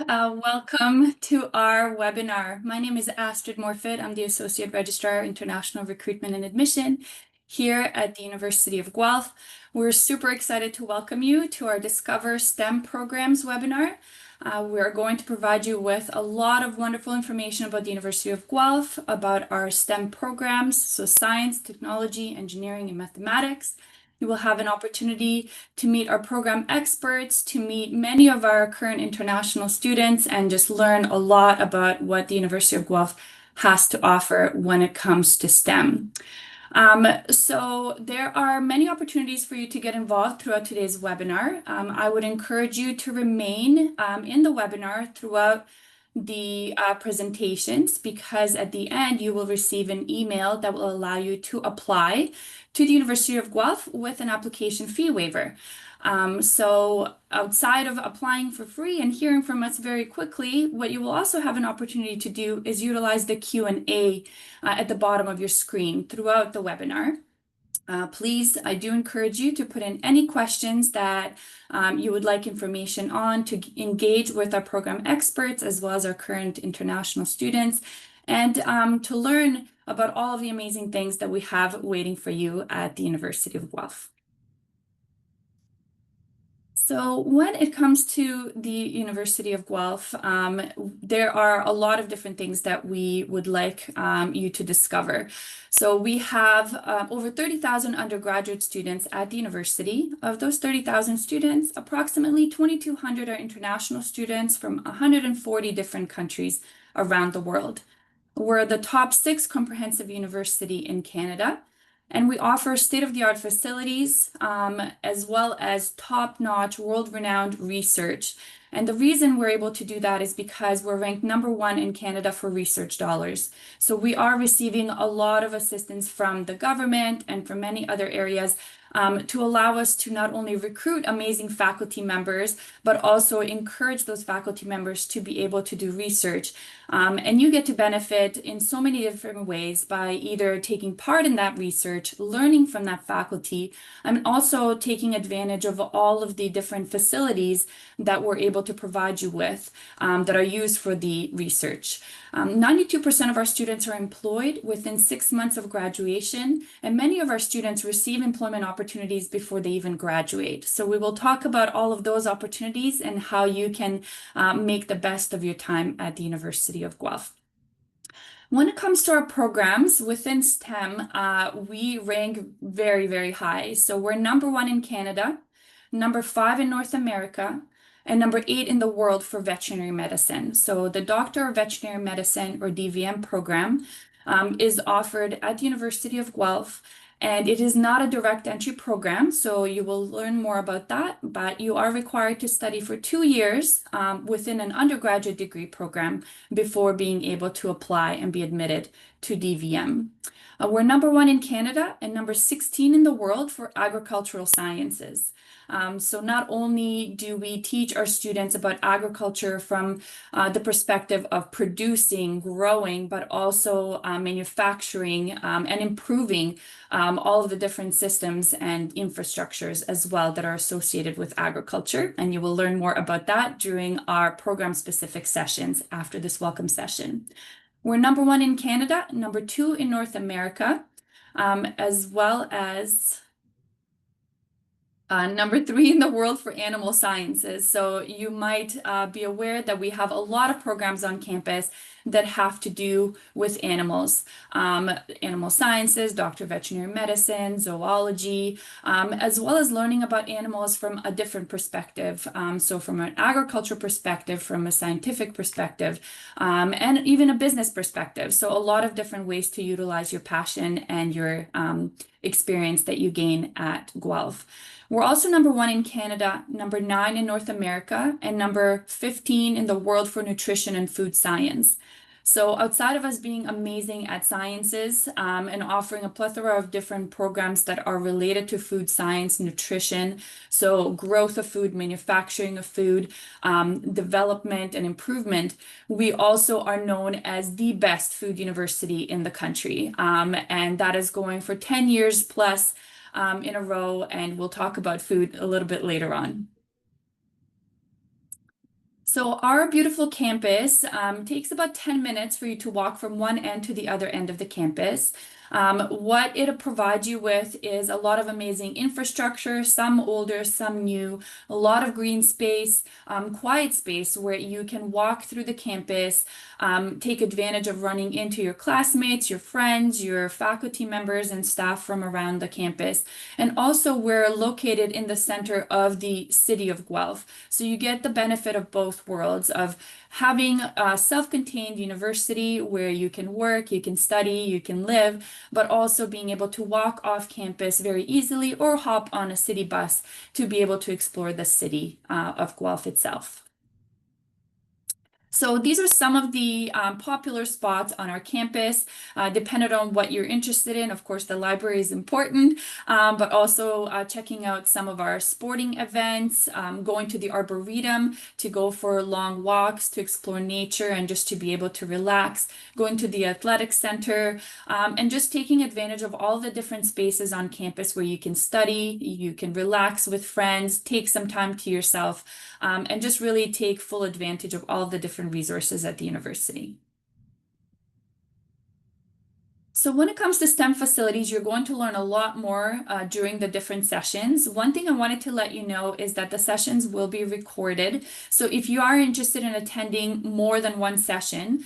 Welcome to our webinar. My name is Astrid Morfitt. I'm the Associate Registrar, International Recruitment and Admission here at the University of Guelph. We're super excited to welcome you to our Discover STEM Programs webinar. We're going to provide you with a lot of wonderful information about the University of Guelph, about our STEM programs, so science, technology, engineering, and mathematics. You will have an opportunity to meet our program experts, to meet many of our current international students, and just learn a lot about what the University of Guelph has to offer when it comes to STEM. So there are many opportunities for you to get involved throughout today's webinar. I would encourage you to remain in the webinar throughout the presentations, because at the end you will receive an email that will allow you to apply to the University of Guelph with an application fee waiver. So outside of applying for free and hearing from us very quickly, what you will also have an opportunity to do is utilize the Q&A at the bottom of your screen throughout the webinar. Please, I do encourage you to put in any questions that you would like information on, to engage with our program experts as well as our current international students, and to learn about all of the amazing things that we have waiting for you at the University of Guelph. So when it comes to the University of Guelph, there are a lot of different things that we would like you to discover. So we have over 30,000 undergraduate students at the university. Of those 30,000 students, approximately 2,200 are international students from 140 different countries around the world. We're the top 6 comprehensive university in Canada. And we offer state-of-the-art facilities, as well as top-notch, world-renowned research. And the reason we're able to do that is because we're ranked #1 in Canada for research dollars. So we are receiving a lot of assistance from the government and from many other areas to allow us to not only recruit amazing faculty members, but also encourage those faculty members to be able to do research. And you get to benefit in so many different ways by either taking part in that research, learning from that faculty, and also taking advantage of all of the different facilities that we're able to provide you with that are used for the research. 92% of our students are employed within 6 months of graduation, and many of our students receive employment opportunities before they even graduate. So we will talk about all of those opportunities and how you can make the best of your time at the University of Guelph. When it comes to our programs within STEM, we rank very, very high. So we're #1 in Canada, #5 in North America, and #8 in the world for veterinary medicine. So the Doctor of Veterinary Medicine, or DVM program, is offered at the University of Guelph, and it is not a direct entry program, so you will learn more about that, but you are required to study for 2 years within an undergraduate degree program before being able to apply and be admitted to DVM. We're #1 in Canada and #16 in the world for agricultural sciences. So not only do we teach our students about agriculture from the perspective of producing, growing, but also manufacturing and improving all of the different systems and infrastructures as well that are associated with agriculture. And you will learn more about that during our program-specific sessions after this welcome session. We're #1 in Canada, #2 in North America, as well as #3 in the world for animal sciences. So you might be aware that we have a lot of programs on campus that have to do with animals. Animal sciences, Doctor of Veterinary Medicine, zoology, as well as learning about animals from a different perspective. So from an agriculture perspective, from a scientific perspective, and even a business perspective. So a lot of different ways to utilize your passion and your experience that you gain at Guelph. We're also #1 in Canada, #9 in North America, and #15 in the world for nutrition and food science. So outside of us being amazing at sciences and offering a plethora of different programs that are related to food science, nutrition, so growth of food, manufacturing of food, development and improvement, we also are known as the best food university in the country. And that is going for 10 years plus in a row, and we'll talk about food a little bit later on. So our beautiful campus takes about 10 minutes for you to walk from one end to the other end of the campus. What it provides you with is a lot of amazing infrastructure, some older, some new, a lot of green space, quiet space where you can walk through the campus, take advantage of running into your classmates, your friends, your faculty members, and staff from around the campus. And also, we're located in the center of the city of Guelph. So you get the benefit of both worlds of having a self-contained university where you can work, you can study, you can live, but also being able to walk off campus very easily or hop on a city bus to be able to explore the city of Guelph itself. So these are some of the popular spots on our campus, depending on what you're interested in. Of course, the library is important, but also checking out some of our sporting events, going to the Arboretum to go for long walks, to explore nature and just to be able to relax, going to the athletic center, and just taking advantage of all the different spaces on campus where you can study, you can relax with friends, take some time to yourself, and just really take full advantage of all of the different resources at the university. So when it comes to STEM facilities, you're going to learn a lot more during the different sessions. One thing I wanted to let you know is that the sessions will be recorded. So if you are interested in attending more than one session,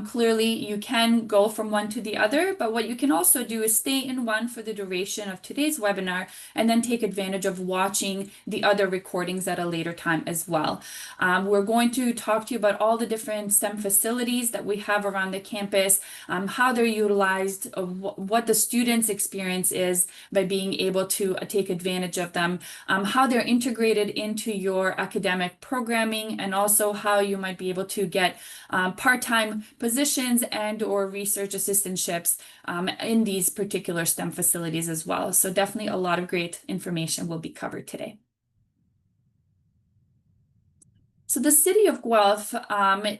clearly you can go from one to the other, but what you can also do is stay in one for the duration of today's webinar and then take advantage of watching the other recordings at a later time as well. We're going to talk to you about all the different STEM facilities that we have around the campus, how they're utilized, of what the students' experience is by being able to take advantage of them, how they're integrated into your academic programming, and also how you might be able to get part-time positions and or research assistantships in these particular STEM facilities as well. So definitely a lot of great information will be covered today. So the city of Guelph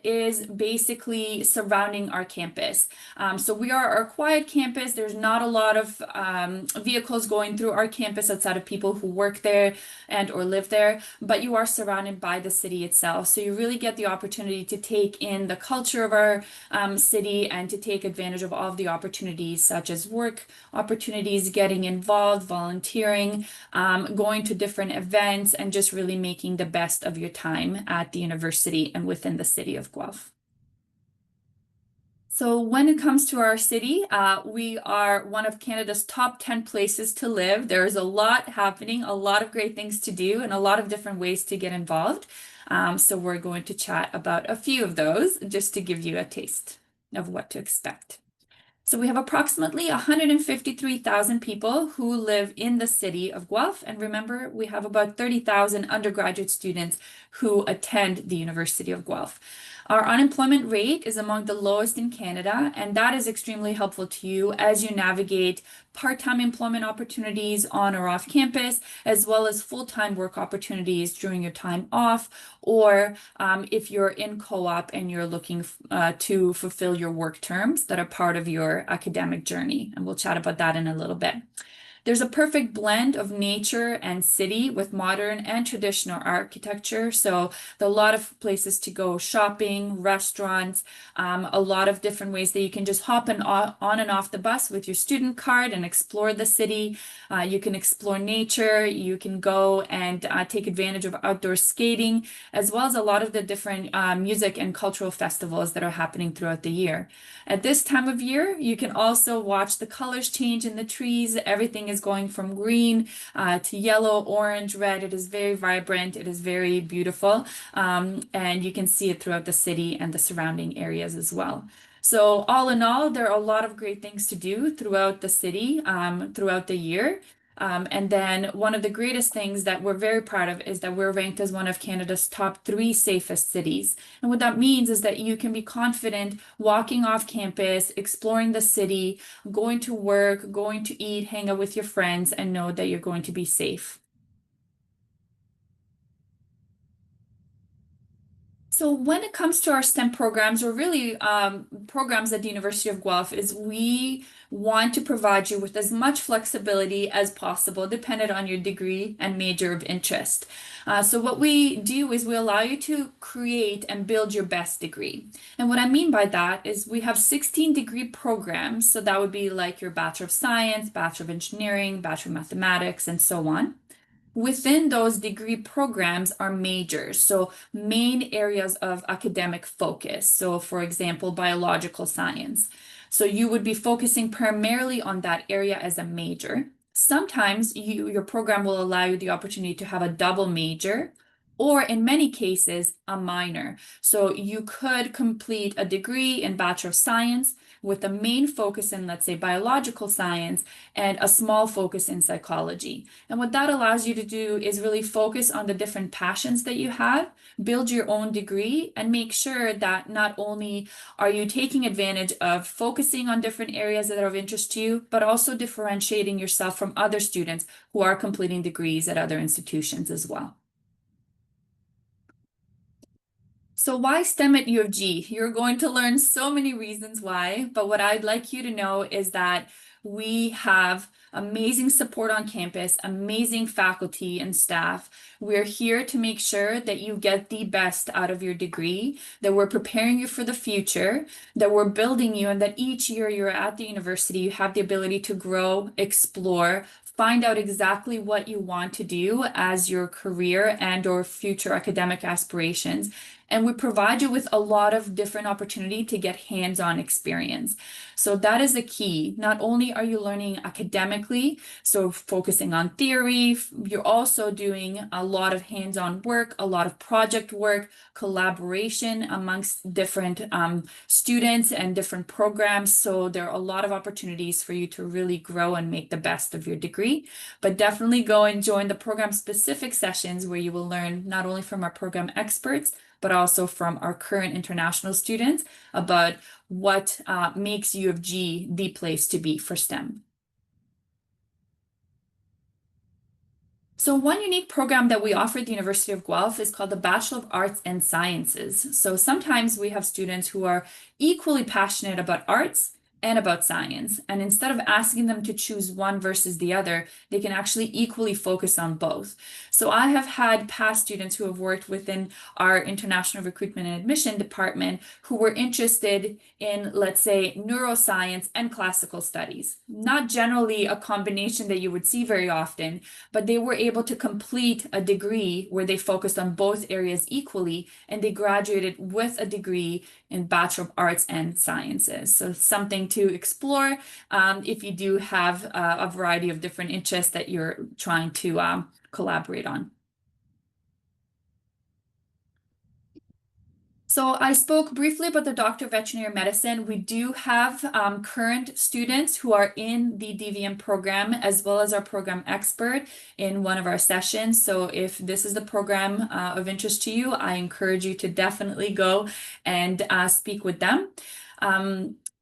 is basically surrounding our campus. So we are our quiet campus. There's not a lot of vehicles going through our campus outside of people who work there and or live there, but you are surrounded by the city itself. So you really get the opportunity to take in the culture of our city and to take advantage of all of the opportunities such as work opportunities, getting involved, volunteering, going to different events, and just really making the best of your time at the university and within the city of Guelph. So when it comes to our city, we are one of Canada's top 10 places to live. There's a lot happening, a lot of great things to do, and a lot of different ways to get involved. So we're going to chat about a few of those just to give you a taste of what to expect. So we have approximately 153,000 people who live in the city of Guelph. And remember, we have about 30,000 undergraduate students who attend the University of Guelph. Our unemployment rate is among the lowest in Canada, and that is extremely helpful to you as you navigate part-time employment opportunities on or off campus, as well as full-time work opportunities during your time off, or if you're in co-op and you're looking to fulfill your work terms that are part of your academic journey. And we'll chat about that in a little bit. There's a perfect blend of nature and city with modern and traditional architecture. So there are a lot of places to go shopping, restaurants, a lot of different ways that you can just hop on and off the bus with your student card and explore the city. You can explore nature. You can go and take advantage of outdoor skating, as well as a lot of the different music and cultural festivals that are happening throughout the year. At this time of year, you can also watch the colors change in the trees. Everything is going from green to yellow, orange, red. It is very vibrant. It is very beautiful. And you can see it throughout the city and the surrounding areas as well. So all in all, there are a lot of great things to do throughout the city, throughout the year. And then one of the greatest things that we're very proud of is that we're ranked as one of Canada's top 3 safest cities. And what that means is that you can be confident walking off campus, exploring the city, going to work, going to eat, hang out with your friends, and know that you're going to be safe. So when it comes to our STEM programs, or really programs at the University of Guelph, is we want to provide you with as much flexibility as possible, dependent on your degree and major of interest. So what we do is we allow you to create and build your best degree. And what I mean by that is we have 16 degree programs. So that would be like your Bachelor of Science, Bachelor of Engineering, Bachelor of Mathematics, and so on. Within those degree programs are majors, so main areas of academic focus. So, for example, biological science. So, you would be focusing primarily on that area as a major. Sometimes your program will allow you the opportunity to have a double major, or in many cases, a minor. So, you could complete a degree in Bachelor of Science with a main focus in, let's say, biological science and a small focus in psychology. And what that allows you to do is really focus on the different passions that you have, build your own degree, and make sure that not only are you taking advantage of focusing on different areas that are of interest to you, but also differentiating yourself from other students who are completing degrees at other institutions as well. So why STEM at U of G? You're going to learn so many reasons why, but what I'd like you to know is that we have amazing support on campus, amazing faculty and staff. We're here to make sure that you get the best out of your degree, that we're preparing you for the future, that we're building you, and that each year you're at the university, you have the ability to grow, explore, find out exactly what you want to do as your career and or future academic aspirations. And we provide you with a lot of different opportunity to get hands-on experience. So that is the key. Not only are you learning academically, so focusing on theory, you're also doing a lot of hands-on work, a lot of project work, collaboration amongst different students and different programs. So there are a lot of opportunities for you to really grow and make the best of your degree. But definitely go and join the program-specific sessions where you will learn not only from our program experts, but also from our current international students about what makes U of G the place to be for STEM. So one unique program that we offer at the University of Guelph is called the Bachelor of Arts and Sciences. So sometimes we have students who are equally passionate about arts and about science. And instead of asking them to choose one versus the other, they can actually equally focus on both. So I have had past students who have worked within our international recruitment and admission department who were interested in, let's say, neuroscience and classical studies. Not generally a combination that you would see very often, but they were able to complete a degree where they focused on both areas equally, and they graduated with a degree in Bachelor of Arts and Sciences. So something to explore if you do have a variety of different interests that you're trying to collaborate on. So I spoke briefly about the Doctor of Veterinary Medicine. We do have current students who are in the DVM program, as well as our program expert in one of our sessions. So if this is the program of interest to you, I encourage you to definitely go and speak with them.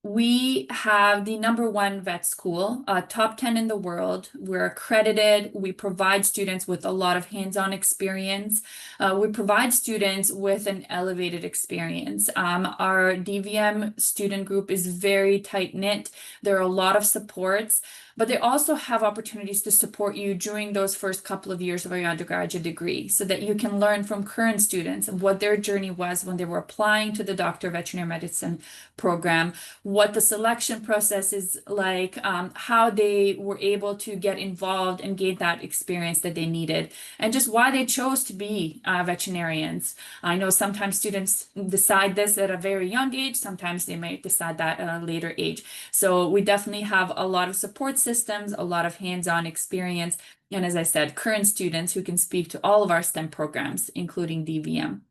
We have the #1 vet school, top 10 in the world. We're accredited. We provide students with a lot of hands-on experience. We provide students with an elevated experience. Our DVM student group is very tight-knit. There are a lot of supports, but they also have opportunities to support you during those first couple of years of your undergraduate degree so that you can learn from current students and what their journey was when they were applying to the Doctor of Veterinary Medicine program, what the selection process is like, how they were able to get involved and gain that experience that they needed, and just why they chose to be veterinarians. I know sometimes students decide this at a very young age, sometimes they might decide that at a later age. So we definitely have a lot of support systems, a lot of hands-on experience, and as I said, current students who can speak to all of our STEM programs, including DVM.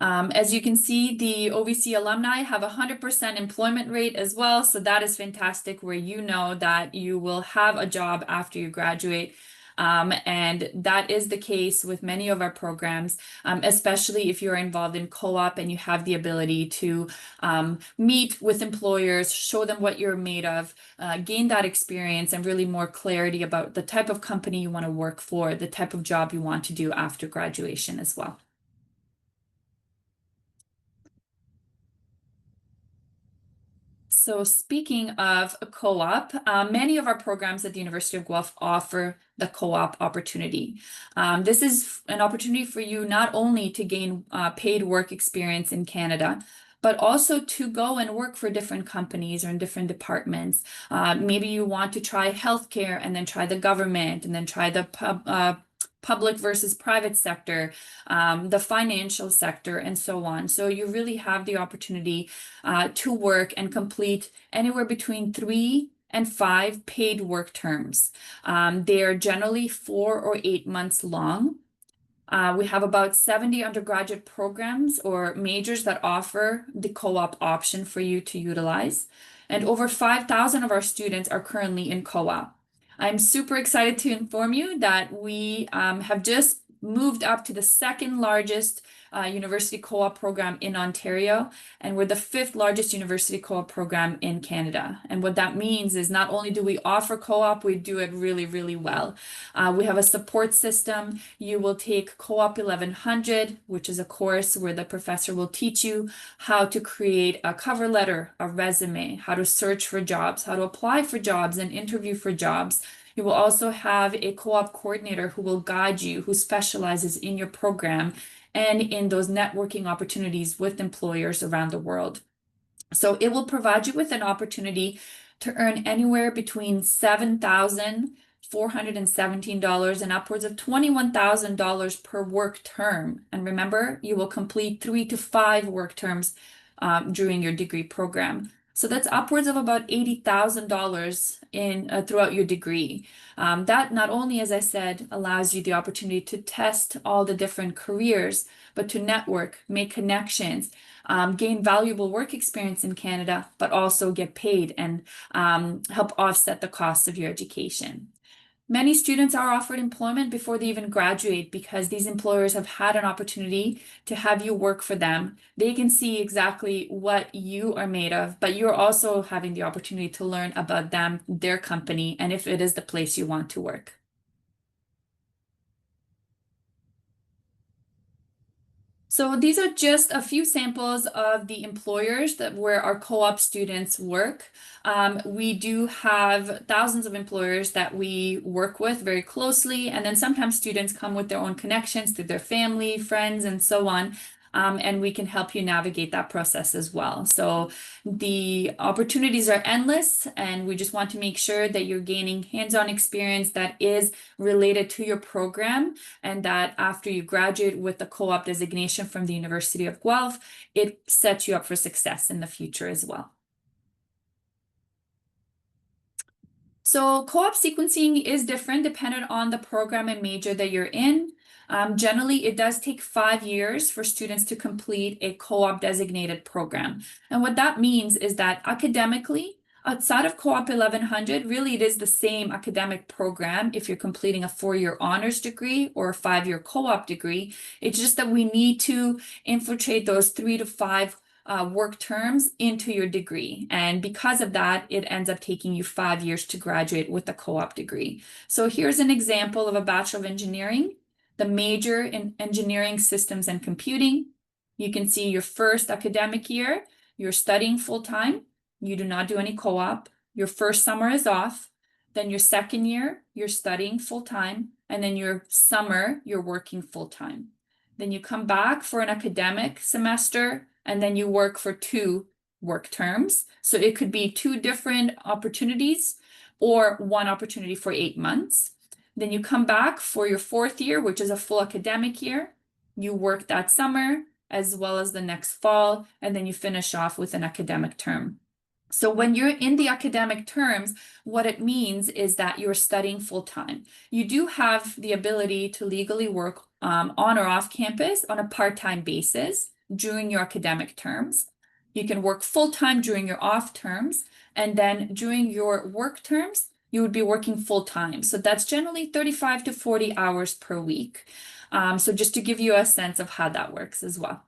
As you can see, the OVC alumni have a 100% employment rate as well, so that is fantastic, where you know that you will have a job after you graduate. And that is the case with many of our programs, especially if you're involved in co-op and you have the ability to meet with employers, show them what you're made of, gain that experience and really more clarity about the type of company you want to work for, the type of job you want to do after graduation as well. So speaking of a co-op, many of our programs at the University of Guelph offer the co-op opportunity. This is an opportunity for you not only to gain paid work experience in Canada, but also to go and work for different companies or in different departments. Maybe you want to try healthcare and then try the government and then try the public versus private sector, the financial sector, and so on. So you really have the opportunity to work and complete anywhere between 3 and 5 paid work terms. They are generally 4 or 8 months long. We have about 70 undergraduate programs or majors that offer the co-op option for you to utilize. And over 5,000 of our students are currently in co-op. I'm super excited to inform you that we have just moved up to the second largest university co-op program in Ontario, and we're the fifth largest university co-op program in Canada. And what that means is not only do we offer co-op, we do it really, really well. We have a support system. You will take Co-op 1100, which is a course where the professor will teach you how to create a cover letter, a resume, how to search for jobs, how to apply for jobs and interview for jobs. You will also have a co-op coordinator who will guide you, who specializes in your program and in those networking opportunities with employers around the world. So it will provide you with an opportunity to earn anywhere between $7,417 and upwards of $21,000 per work term. And remember, you will complete 3 to 5 work terms during your degree program. So that's upwards of about $80,000 in throughout your degree. That not only, as I said, allows you the opportunity to test all the different careers, but to network, make connections, gain valuable work experience in Canada, but also get paid and help offset the costs of your education. Many students are offered employment before they even graduate because these employers have had an opportunity to have you work for them. They can see exactly what you are made of, but you're also having the opportunity to learn about them, their company, and if it is the place you want to work. So these are just a few samples of the employers that where our co-op students work. We do have thousands of employers that we work with very closely, and then sometimes students come with their own connections through their family, friends, and so on. And we can help you navigate that process as well. So the opportunities are endless, and we just want to make sure that you're gaining hands-on experience that is related to your program, and that after you graduate with the co-op designation from the University of Guelph, it sets you up for success in the future as well. So co-op sequencing is different dependent on the program and major that you're in. Generally, it does take 5 years for students to complete a co-op designated program. And what that means is that academically, outside of Co-op 1100, really it is the same academic program if you're completing a 4-year honors degree or a 5-year co-op degree. It's just that we need to infiltrate those 3 to 5 work terms into your degree. And because of that, it ends up taking you 5 years to graduate with a co-op degree. So here's an example of a Bachelor of Engineering, the major in Engineering Systems and Computing. You can see your first academic year, you're studying full-time. You do not do any co-op. Your first summer is off. Then your second year, you're studying full-time. And then your summer, you're working full-time. Then you come back for an academic semester, and then you work for 2 work terms. So it could be 2 different opportunities or 1 opportunity for 8 months. Then you come back for your 4th year, which is a full academic year. You work that summer as well as the next fall, and then you finish off with an academic term. So when you're in the academic terms, what it means is that you're studying full-time. You do have the ability to legally work on or off campus on a part-time basis during your academic terms. You can work full-time during your off terms, and then during your work terms, you would be working full-time. So that's generally 35 to 40 hours per week. So just to give you a sense of how that works as well.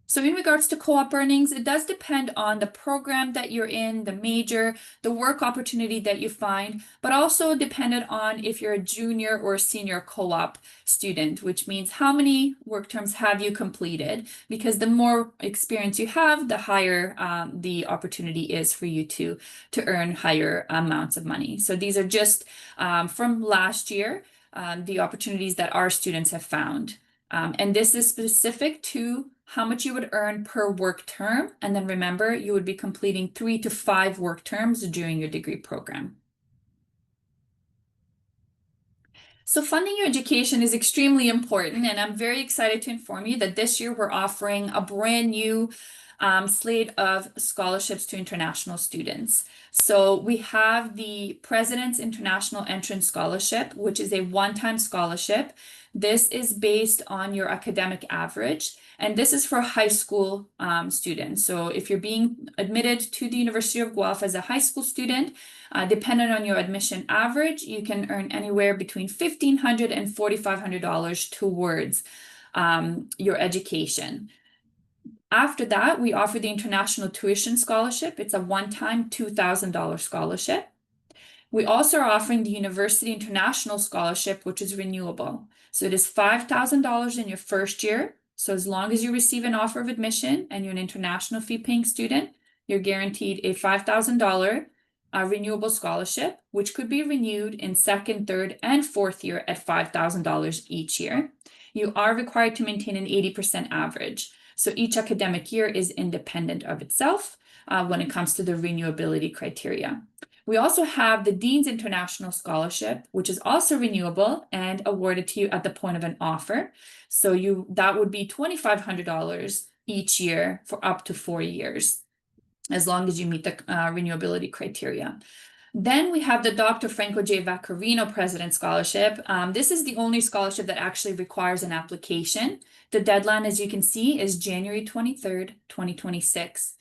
So in regards to co-op earnings, it does depend on the program that you're in, the major, the work opportunity that you find, but also dependent on if you're a junior or a senior co-op student, which means how many work terms have you completed? Because the more experience you have, the higher the opportunity is for you to earn higher amounts of money. So these are just from last year, the opportunities that our students have found. And this is specific to how much you would earn per work term. And then remember, you would be completing 3 to 5 work terms during your degree program. So funding your education is extremely important, and I'm very excited to inform you that this year we're offering a brand new slate of scholarships to international students. So we have the President's International Entrance Scholarship, which is a one-time scholarship. This is based on your academic average, and this is for high school students. So if you're being admitted to the University of Guelph as a high school student, depending on your admission average, you can earn anywhere between $1,500 and $4,500 towards your education. After that, we offer the International Tuition Scholarship. It's a one-time $2,000 scholarship. We also are offering the University International Scholarship, which is renewable. So it is $5,000 in your first year. So as long as you receive an offer of admission and you're an international fee-paying student, you're guaranteed a $5,000 renewable scholarship, which could be renewed in second, third, and fourth year at $5,000 each year. You are required to maintain an 80% average. So each academic year is independent of itself when it comes to the renewability criteria. We also have the Dean's International Scholarship, which is also renewable and awarded to you at the point of an offer. So that would be $2,500 each year for up to 4 years, as long as you meet the renewability criteria. Then we have the Dr. Franco J. Vaccarino President Scholarship. This is the only scholarship that actually requires an application. The deadline, as you can see, is January 23rd, 2026.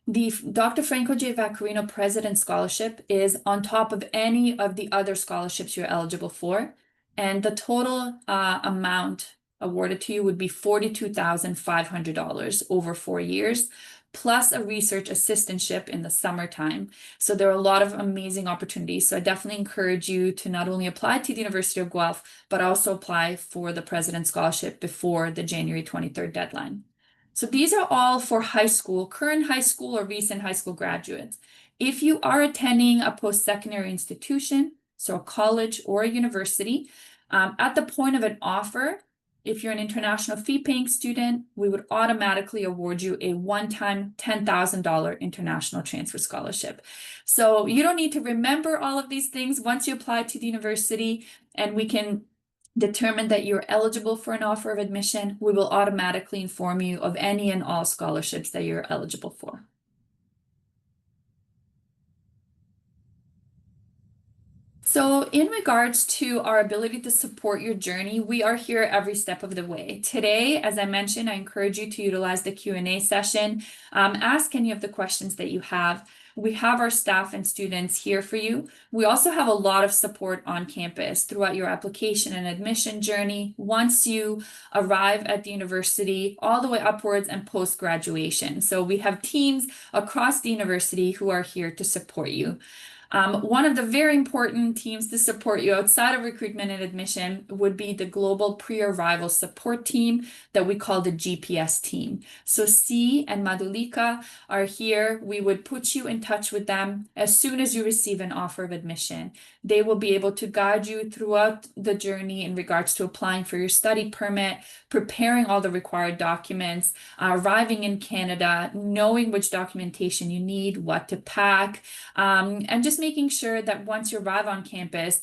The Dr. Franco J. Vaccarino President Scholarship is on top of any of the other scholarships you're eligible for, and the total amount awarded to you would be $42,500 over 4 years, plus a research assistantship in the summertime. So there are a lot of amazing opportunities. So I definitely encourage you to not only apply to the University of Guelph, but also apply for the President Scholarship before the January 23rd deadline. So these are all for high school, current high school or recent high school graduates. If you are attending a post-secondary institution, so a college or a university, at the point of an offer, if you're an international fee-paying student, we would automatically award you a one-time $10,000 international transfer scholarship. So you don't need to remember all of these things once you apply to the university, and we can determine that you're eligible for an offer of admission. We will automatically inform you of any and all scholarships that you're eligible for. So in regards to our ability to support your journey, we are here every step of the way. Today, as I mentioned, I encourage you to utilize the Q&A session. Ask any of the questions that you have. We have our staff and students here for you. We also have a lot of support on campus throughout your application and admission journey, once you arrive at the university, all the way upwards and post-graduation. So we have teams across the university who are here to support you. One of the very important teams to support you outside of recruitment and admission would be the Global Pre-Arrival Support Team that we call the GPS team. So C and Madhulika are here. We would put you in touch with them as soon as you receive an offer of admission. They will be able to guide you throughout the journey in regards to applying for your study permit, preparing all the required documents, arriving in Canada, knowing which documentation you need, what to pack, and just making sure that once you arrive on campus,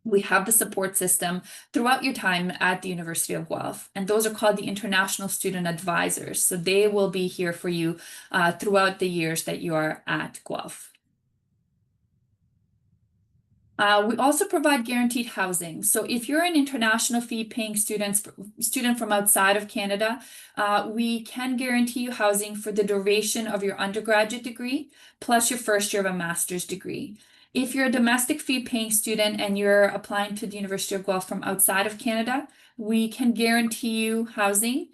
we have the support system throughout your time at the University of Guelph. And those are called the International Student Advisors. So they will be here for you throughout the years that you are at Guelph. We also provide guaranteed housing. So if you're an international fee-paying student from outside of Canada, we can guarantee you housing for the duration of your undergraduate degree, plus your first year of a master's degree. If you're a domestic fee-paying student and you're applying to the University of Guelph from outside of Canada, we can guarantee you housing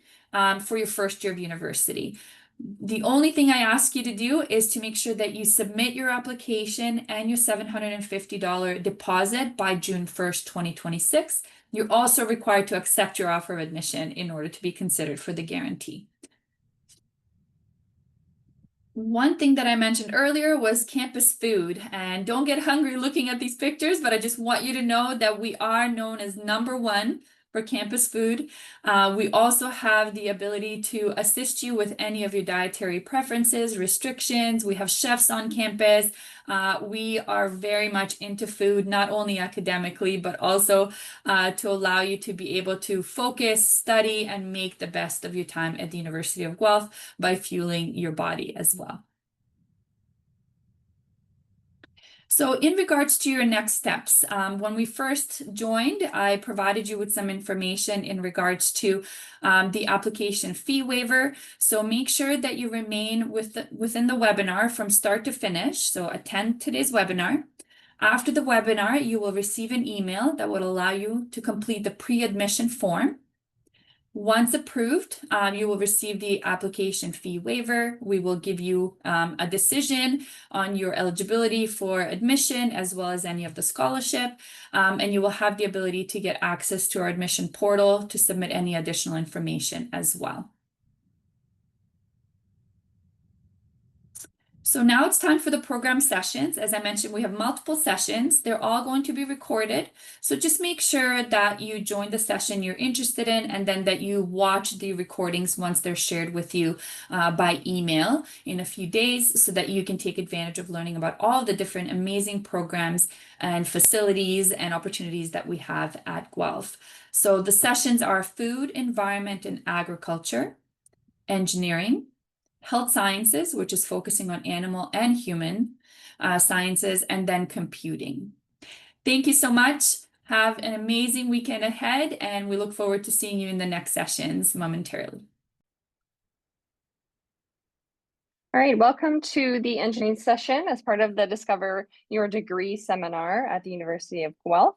for your first year of university. The only thing I ask you to do is to make sure that you submit your application and your $750 deposit by June 1st, 2026. You're also required to accept your offer of admission in order to be considered for the guarantee. One thing that I mentioned earlier was campus food, and don't get hungry looking at these pictures, but I just want you to know that we are known as #1 for campus food. We also have the ability to assist you with any of your dietary preferences, restrictions. We have chefs on campus. We are very much into food, not only academically, but also to allow you to be able to focus, study, and make the best of your time at the University of Guelph by fueling your body as well. So in regards to your next steps, when we first joined, I provided you with some information in regards to the application fee waiver. So make sure that you remain within the webinar from start to finish. So attend today's webinar. After the webinar, you will receive an email that will allow you to complete the pre-admission form. Once approved, you will receive the application fee waiver. We will give you a decision on your eligibility for admission as well as any of the scholarship, and you will have the ability to get access to our admission portal to submit any additional information as well. So now it's time for the program sessions. As I mentioned, we have multiple sessions. They're all going to be recorded. So just make sure that you join the session you're interested in and then that you watch the recordings once they're shared with you by email in a few days so that you can take advantage of learning about all the different amazing programs and facilities and opportunities that we have at Guelph. So the sessions are food, environment, and agriculture, engineering, health sciences, which is focusing on animal and human sciences, and then computing. Thank you so much. Have an amazing weekend ahead, and we look forward to seeing you in the next sessions momentarily. All right, welcome to the engineering session as part of the Discover Your Degree seminar at the University of Guelph.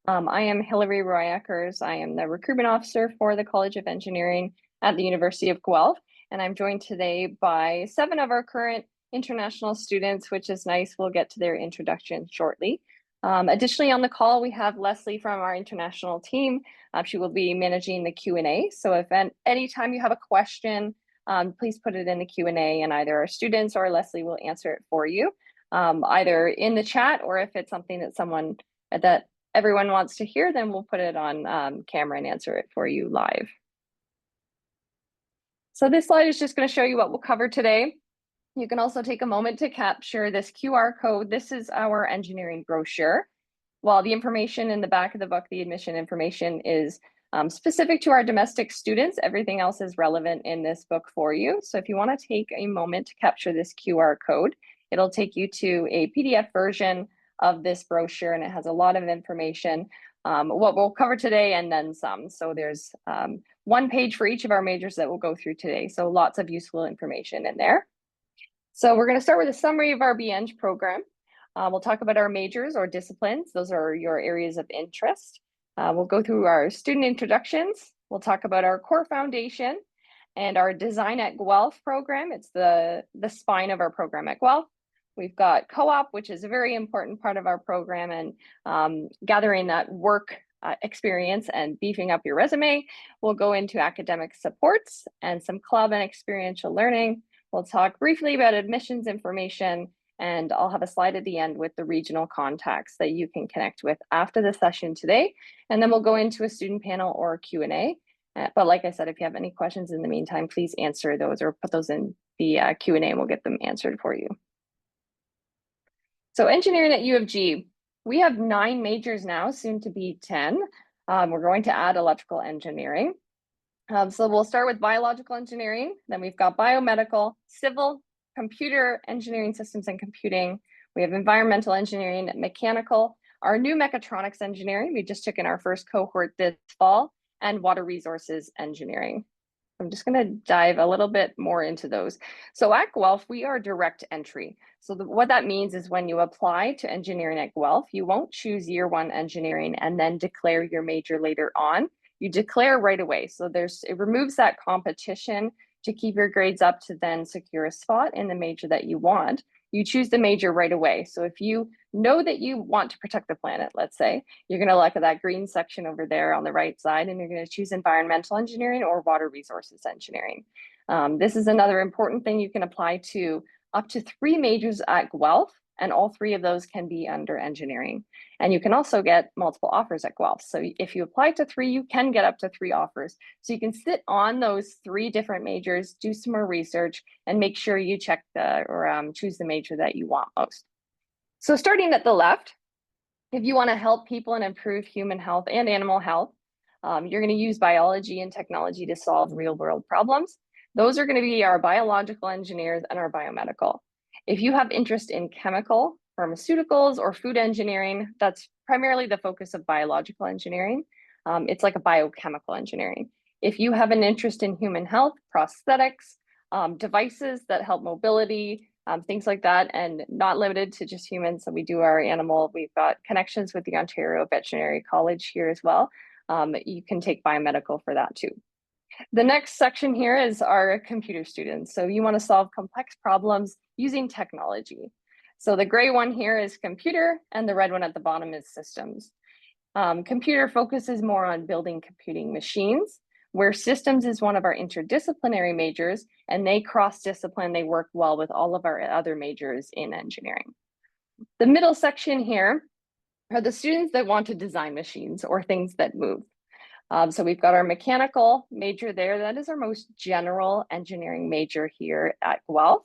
I am Hilary Royackers. I am the recruitment officer for the College of Engineering at the University of Guelph. And I'm joined today by 7 of our current international students, which is nice. We'll get to their introduction shortly. Additionally, on the call, we have Leslie from our international team. She will be managing the Q&A. So if at any time you have a question, please put it in the Q&A and either our students or Leslie will answer it for you, either in the chat or if it's something that everyone wants to hear, then we'll put it on camera and answer it for you live. So this slide is just going to show you what we'll cover today. You can also take a moment to capture this QR code. This is our engineering brochure. While the information in the back of the book, the admission information, is specific to our domestic students, everything else is relevant in this book for you. So if you want to take a moment to capture this QR code, it'll take you to a PDF version of this brochure, and it has a lot of information, what we'll cover today and then some. So there's 1 page for each of our majors that we'll go through today. So lots of useful information in there. So we're going to start with a summary of our BEng program. We'll talk about our majors or disciplines. Those are your areas of interest. We'll go through our student introductions. We'll talk about our core foundation and our Design at Guelph program. It's the spine of our program at Guelph. We've got co-op, which is a very important part of our program, and gathering that work experience and beefing up your resume. We'll go into academic supports and some club and experiential learning. We'll talk briefly about admissions information, and I'll have a slide at the end with the regional contacts that you can connect with after the session today. And then we'll go into a student panel or a Q&A. But like I said, if you have any questions in the meantime, please answer those or put those in the Q&A and we'll get them answered for you. So engineering at U of G, we have 9 majors now, soon to be 10. We're going to add electrical engineering. So we'll start with biological engineering. Then we've got biomedical, civil, computer engineering systems and computing. We have environmental engineering, mechanical, our new mechatronics engineering. We just took in our first cohort this fall, and water resources engineering. I'm just going to dive a little bit more into those. So at Guelph, we are direct entry. So what that means is when you apply to engineering at Guelph, you won't choose year 1 engineering and then declare your major later on. you declare right away. So it removes that competition to keep your grades up to then secure a spot in the major that you want. You choose the major right away. So if you know that you want to protect the planet, let's say, you're going to look at that green section over there on the right side, and you're going to choose environmental engineering or water resources engineering. This is another important thing you can apply to up to 3 majors at Guelph, and all 3 of those can be under engineering. And you can also get multiple offers at Guelph. So if you apply to 3, you can get up to 3 offers. So you can sit on those 3 different majors, do some more research, and make sure you check choose the major that you want most. So starting at the left, if you want to help people and improve human health and animal health, you're going to use biology and technology to solve real world problems. Those are going to be our biological engineers and our biomedical. If you have interest in chemical, pharmaceuticals, or food engineering, that's primarily the focus of biological engineering. It's like a biochemical engineering. If you have an interest in human health, prosthetics, devices that help mobility, things like that, and not limited to just humans. So we do our animal, we've got connections with the Ontario Veterinary College here as well. You can take biomedical for that too. The next section here is our computer students. So you want to solve complex problems using technology. So the gray one here is computer, and the red one at the bottom is systems. Computer focuses more on building computing machines, where systems is one of our interdisciplinary majors, and they cross-discipline, they work well with all of our other majors in engineering. The middle section here are the students that want to design machines or things that move. So we've got our mechanical major there. That is our most general engineering major here at Guelph.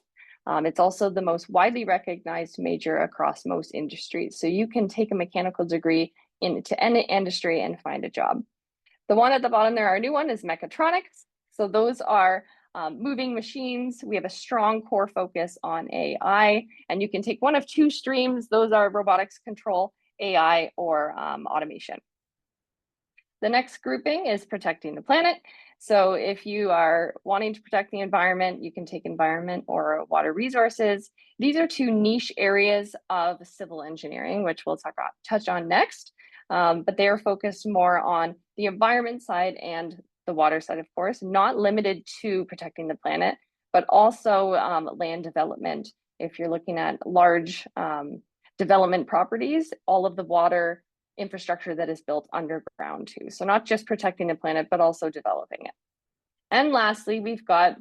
It's also the most widely recognized major across most industries. So you can take a mechanical degree into any industry and find a job. The one at the bottom there, our new one, is mechatronics. So those are moving machines. We have a strong core focus on AI, and you can take one of 2 streams. Those are robotics control, AI, or automation. The next grouping is protecting the planet. So if you are wanting to protect the environment, you can take environment or water resources. These are 2 niche areas of civil engineering, which we'll touch on next. But they are focused more on the environment side and the water side, of course, not limited to protecting the planet, but also land development. If you're looking at large development properties, all of the water infrastructure that is built underground too. So not just protecting the planet, but also developing it. And lastly, we've got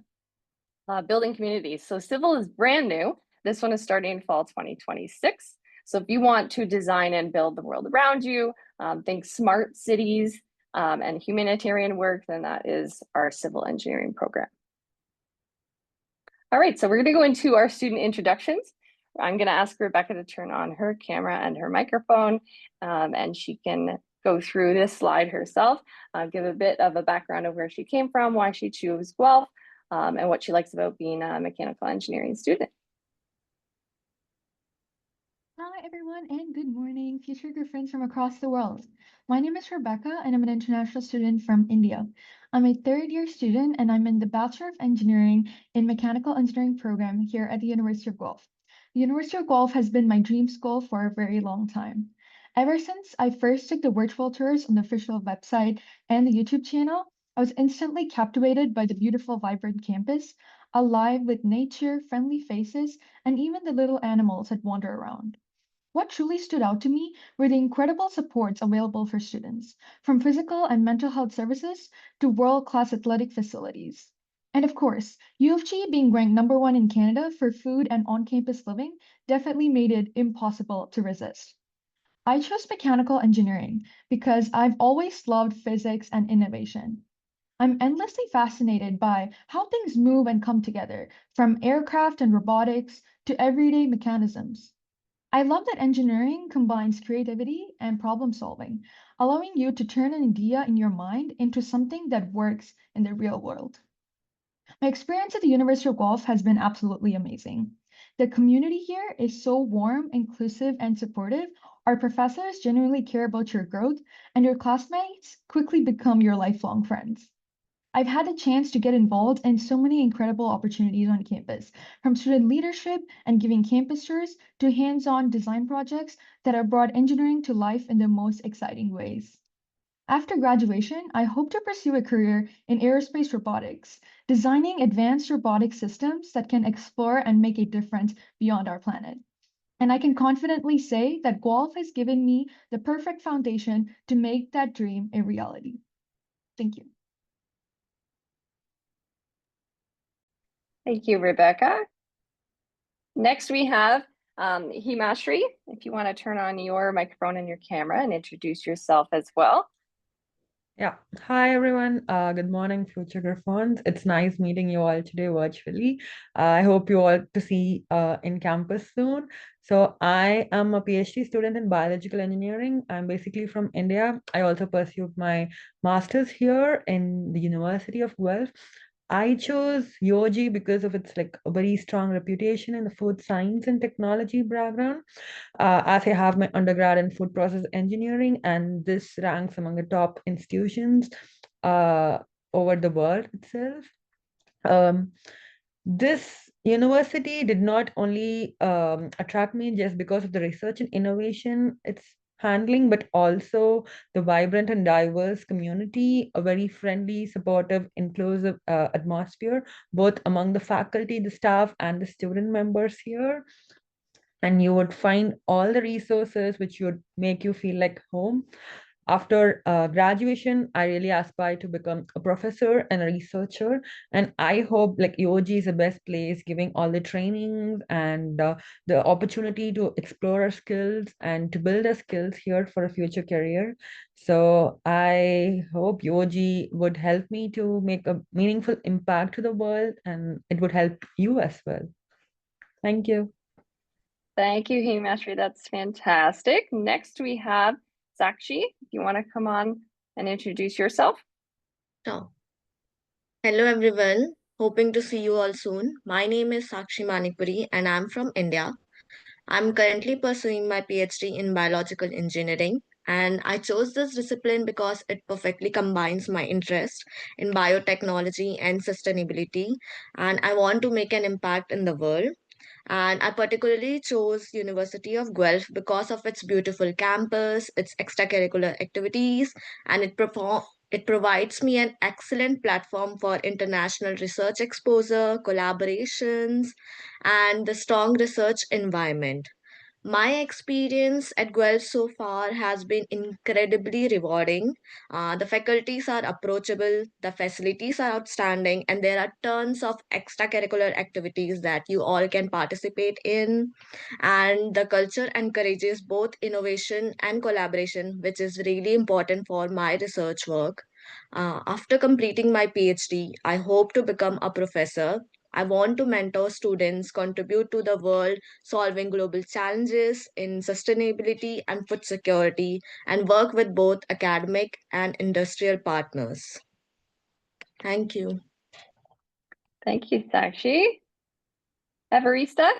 building communities. So civil is brand new. This one is starting in fall 2026. So if you want to design and build the world around you, think smart cities and humanitarian work, then that is our civil engineering program. All right, so we're going to go into our student introductions. I'm going to ask Rebecca to turn on her camera and her microphone, and she can go through this slide herself, give a bit of a background of where she came from, why she chose Guelph, and what she likes about being a mechanical engineering student. Hi, everyone, and good morning, future good friends from across the world. My name is Rebecca, and I'm an international student from India. I'm a 3rd-year student, and I'm in the Bachelor of Engineering in Mechanical Engineering program here at the University of Guelph. The University of Guelph has been my dream school for a very long time. Ever since I first took the virtual tours on the official website and the YouTube channel, I was instantly captivated by the beautiful, vibrant campus, alive with nature, friendly faces, and even the little animals that wander around. What truly stood out to me were the incredible supports available for students, from physical and mental health services to world-class athletic facilities. And of course, U of G being ranked #1 in Canada for food and on-campus living definitely made it impossible to resist. I chose mechanical engineering because I've always loved physics and innovation. I'm endlessly fascinated by how things move and come together, from aircraft and robotics to everyday mechanisms. I love that engineering combines creativity and problem solving, allowing you to turn an idea in your mind into something that works in the real world. My experience at the University of Guelph has been absolutely amazing. The community here is so warm, inclusive, and supportive. Our professors genuinely care about your growth, and your classmates quickly become your lifelong friends. I've had the chance to get involved in so many incredible opportunities on campus, from student leadership and giving campus tours to hands-on design projects that have brought engineering to life in the most exciting ways. After graduation, I hope to pursue a career in aerospace robotics, designing advanced robotic systems that can explore and make a difference beyond our planet. And I can confidently say that Guelph has given me the perfect foundation to make that dream a reality. Thank you. Thank you, Rebecca. Next, we have Himashri. If you want to turn on your microphone and your camera and introduce yourself as well. Yeah. Hi, everyone. Good morning, Future Griffons. It's nice meeting you all today virtually. I hope you all to see in campus soon. So I am a PhD student in biological engineering. I'm basically from India. I also pursued my master's here in the University of Guelph. I chose UOG because of its like a very strong reputation in the food science and technology background, as I have my undergrad in food process engineering, and this ranks among the top institutions uh, over the world itself. Um, this university did not only attract me just because of the research and innovation it's handling, but also the vibrant and diverse community, a very friendly, supportive, inclusive atmosphere, both among the faculty, the staff, and the student members here. And you would find all the resources which would make you feel like home. After graduation, I really aspire to become a professor and a researcher. And I hope like UOG is the best place, giving all the trainings and the opportunity to explore our skills and to build our skills here for a future career. So I hope UOG would help me to make a meaningful impact to the world, and it would help you as well. Thank you. Thank you, Himashri. That's fantastic. Next, we have Sakshi. If you want to come on and introduce yourself. Sure. Hello everyone, hoping to see you all soon. My name is Sakshi Manikpuri and I'm from India. I'm currently pursuing my PhD in biological engineering, and I chose this discipline because it perfectly combines my interest in biotechnology and sustainability, and I want to make an impact in the world. And I particularly chose University of Guelph because of its beautiful campus, its extracurricular activities, and it provides me an excellent platform for international research exposure, collaborations, and the strong research environment. My experience at Guelph so far has been incredibly rewarding. The faculties are approachable, the facilities are outstanding, and there are tons of extracurricular activities that you all can participate in. And the culture encourages both innovation and collaboration, which is really important for my research work. After completing my PhD, I hope to become a professor. I want to mentor students, contribute to the world, solving global challenges in sustainability and food security, and work with both academic and industrial partners. Thank you. Thank you, Sakshi. Evarista.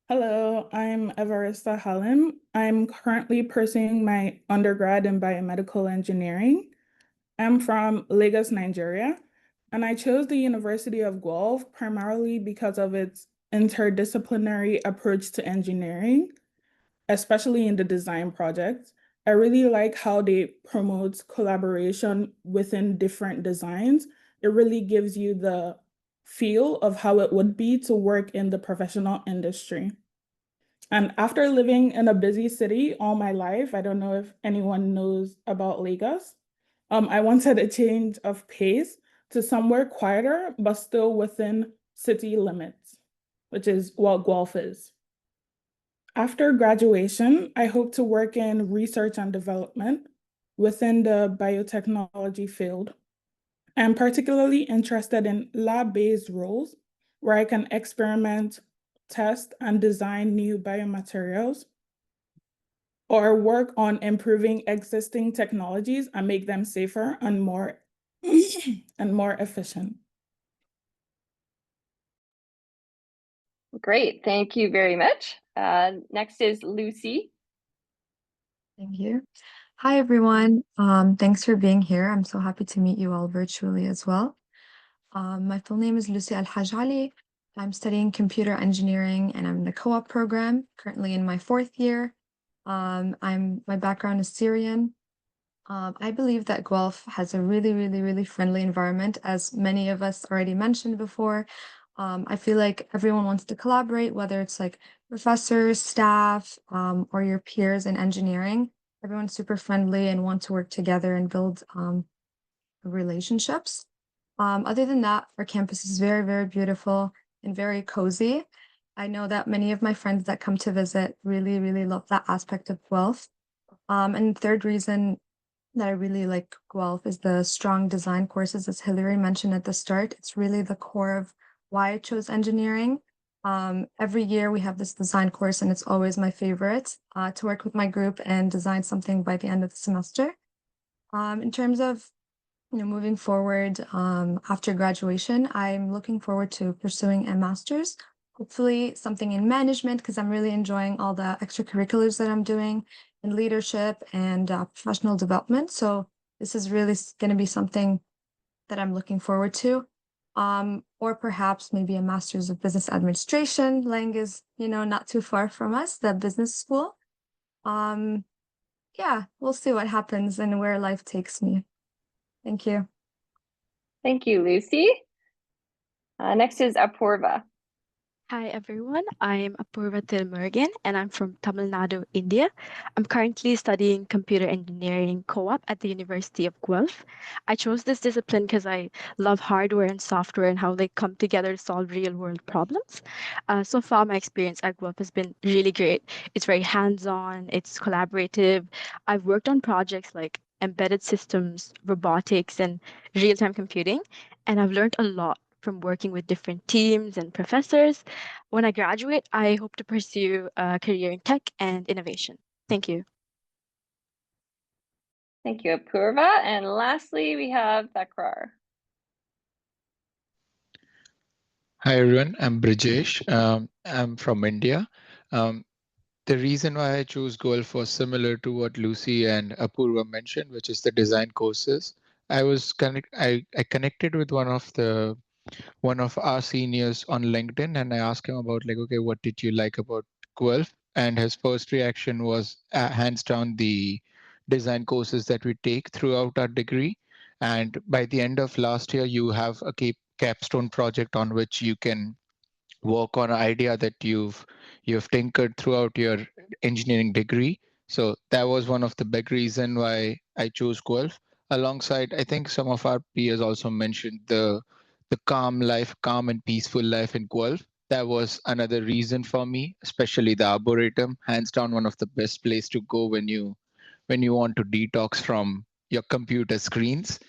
Hello, I'm Evarista Halim. I'm currently pursuing my undergrad in biomedical engineering. I'm from Lagos, Nigeria, and I chose the University of Guelph primarily because of its interdisciplinary approach to engineering, especially in the design projects. I really like how they promote collaboration within different designs. It really gives you the feel of how it would be to work in the professional industry. And after living in a busy city all my life, I don't know if anyone knows about Lagos. I wanted a change of pace to somewhere quieter, but still within city limits, which is what Guelph is. After graduation, I hope to work in research and development within the biotechnology field. I'm particularly interested in lab-based roles where I can experiment, test, and design new biomaterials, or work on improving existing technologies and make them safer and more and more efficient. Great. Thank you very much. Next is Lucy. Thank you. Hi, everyone. Thanks for being here. I'm so happy to meet you all virtually as well. My full name is Lucy Al-Haj Ali. I'm studying computer engineering and I'm in the co-op program, currently in my 4th year. My background is Syrian. I believe that Guelph has a really friendly environment, as many of us already mentioned before. I feel like everyone wants to collaborate, whether it's like professors, staff, or your peers in engineering. Everyone's super friendly and want to work together and build relationships. Other than that, our campus is very beautiful and very cozy. I know that many of my friends that come to visit really love that aspect of Guelph. And the third reason that I really like Guelph is the strong design courses, as Hillary mentioned at the start. It's really the core of why I chose engineering. Every year we have this design course, and it's always my favorite to work with my group and design something by the end of the semester. In terms of moving forward after graduation, I'm looking forward to pursuing a master's, hopefully something in management, because I'm really enjoying all the extracurriculars that I'm doing in leadership and professional development. So this is really going to be something that I'm looking forward to. Or perhaps maybe a master's of business administration. Lang is, not too far from us, the business school. Yeah, we'll see what happens and where life takes me. Thank you. Thank you, Lucy. Next is Apurva. Hi everyone, I'm Apurva Tilmurugan and I'm from Tamil Nadu, India. I'm currently studying computer engineering co-op at the University of Guelph. I chose this discipline because I love hardware and software and how they come together to solve real-world problems. So far, my experience at Guelph has been really great. It's very hands-on, it's collaborative. I've worked on projects like embedded systems, robotics, and real-time computing, and I've learned a lot from working with different teams and professors. When I graduate, I hope to pursue a career in tech and innovation. Thank you. Thank you, Apurva. And lastly, we have Thakrar. Hi everyone, I'm Brijesh. I'm from India. The reason why I chose Guelph was similar to what Lucy and Apurva mentioned, which is the design courses. I connected with one of our seniors on LinkedIn, and I asked him about okay, what did you like about Guelph? And his first reaction was hands down the design courses that we take throughout our degree. And by the end of last year, you have a capstone project on which you can work on an idea that you've tinkered throughout your engineering degree. So that was one of the big reason why I chose Guelph. Alongside, I think some of our peers also mentioned the calm and peaceful life in Guelph. That was another reason for me, especially the Arboretum, hands down one of the best place to go when you want to detox from your computer screens.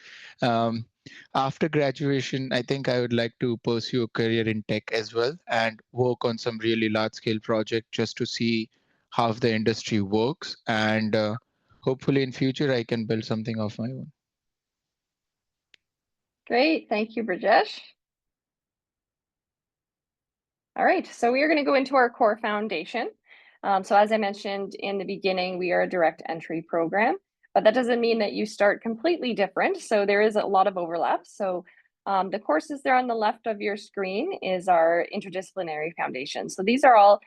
Um, After graduation, I think I would like to pursue a career in tech as well and work on some really large scale project just to see how the industry works. And hopefully in future, I can build something of my own. Great, thank you, Brijesh. All right, so we are going to go into our core foundation. So as I mentioned in the beginning, we are a direct entry program, but that doesn't mean that you start completely different. So there is a lot of overlap. So the courses there on the left of your screen is our interdisciplinary foundation. So these are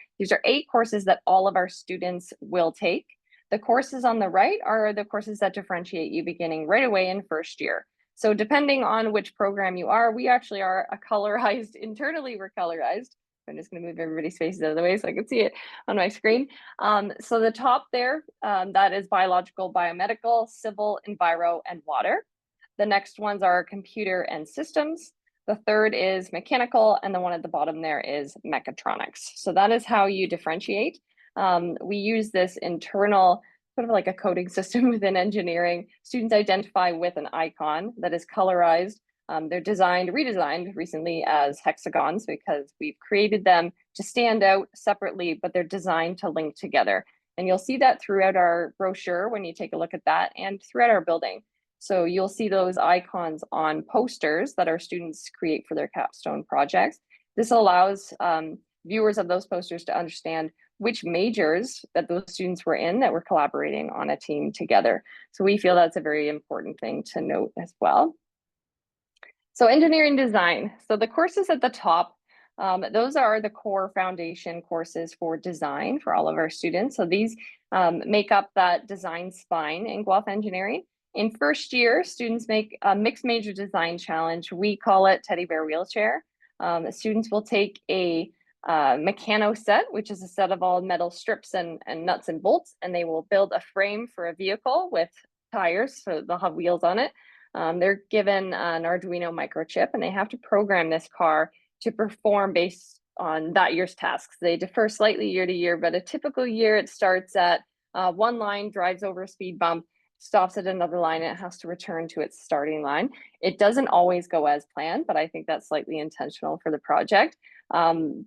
8 courses that all of our students will take. The courses on the right are the courses that differentiate you beginning right away in first year. So depending on which program you are, we actually are a colorized, internally we're colorized. I'm just going to move everybody's faces out of the way so I can see it on my screen. So the top there, that is biological, biomedical, civil, enviro, and water. The next ones are computer and systems. The third is mechanical, and the one at the bottom there is mechatronics. So that is how you differentiate. We use this internal, sort of like a coding system within engineering. Students identify with an icon that is colorized. They're redesigned recently as hexagons because we've created them to stand out separately, but they're designed to link together. And you'll see that throughout our brochure when you take a look at that and throughout our building. So you'll see those icons on posters that our students create for their capstone projects. This allows viewers of those posters to understand which majors that those students were in that were collaborating on a team together. So we feel that's a very important thing to note as well. So engineering design. So the courses at the top, those are the core foundation courses for design for all of our students. So these make up that design spine in Guelph engineering. In first year, students make a mixed major design challenge. We call it Teddy Bear Wheelchair. The students will take a mechano set, which is a set of all metal strips and nuts and bolts, and they will build a frame for a vehicle with tires, so they'll have wheels on it. They're given an Arduino microchip, and they have to program this car to perform based on that year's tasks. They differ slightly year to year, but a typical year, it starts at one line, drives over a speed bump, stops at another line, and it has to return to its starting line. It doesn't always go as planned, but I think that's slightly intentional for the project.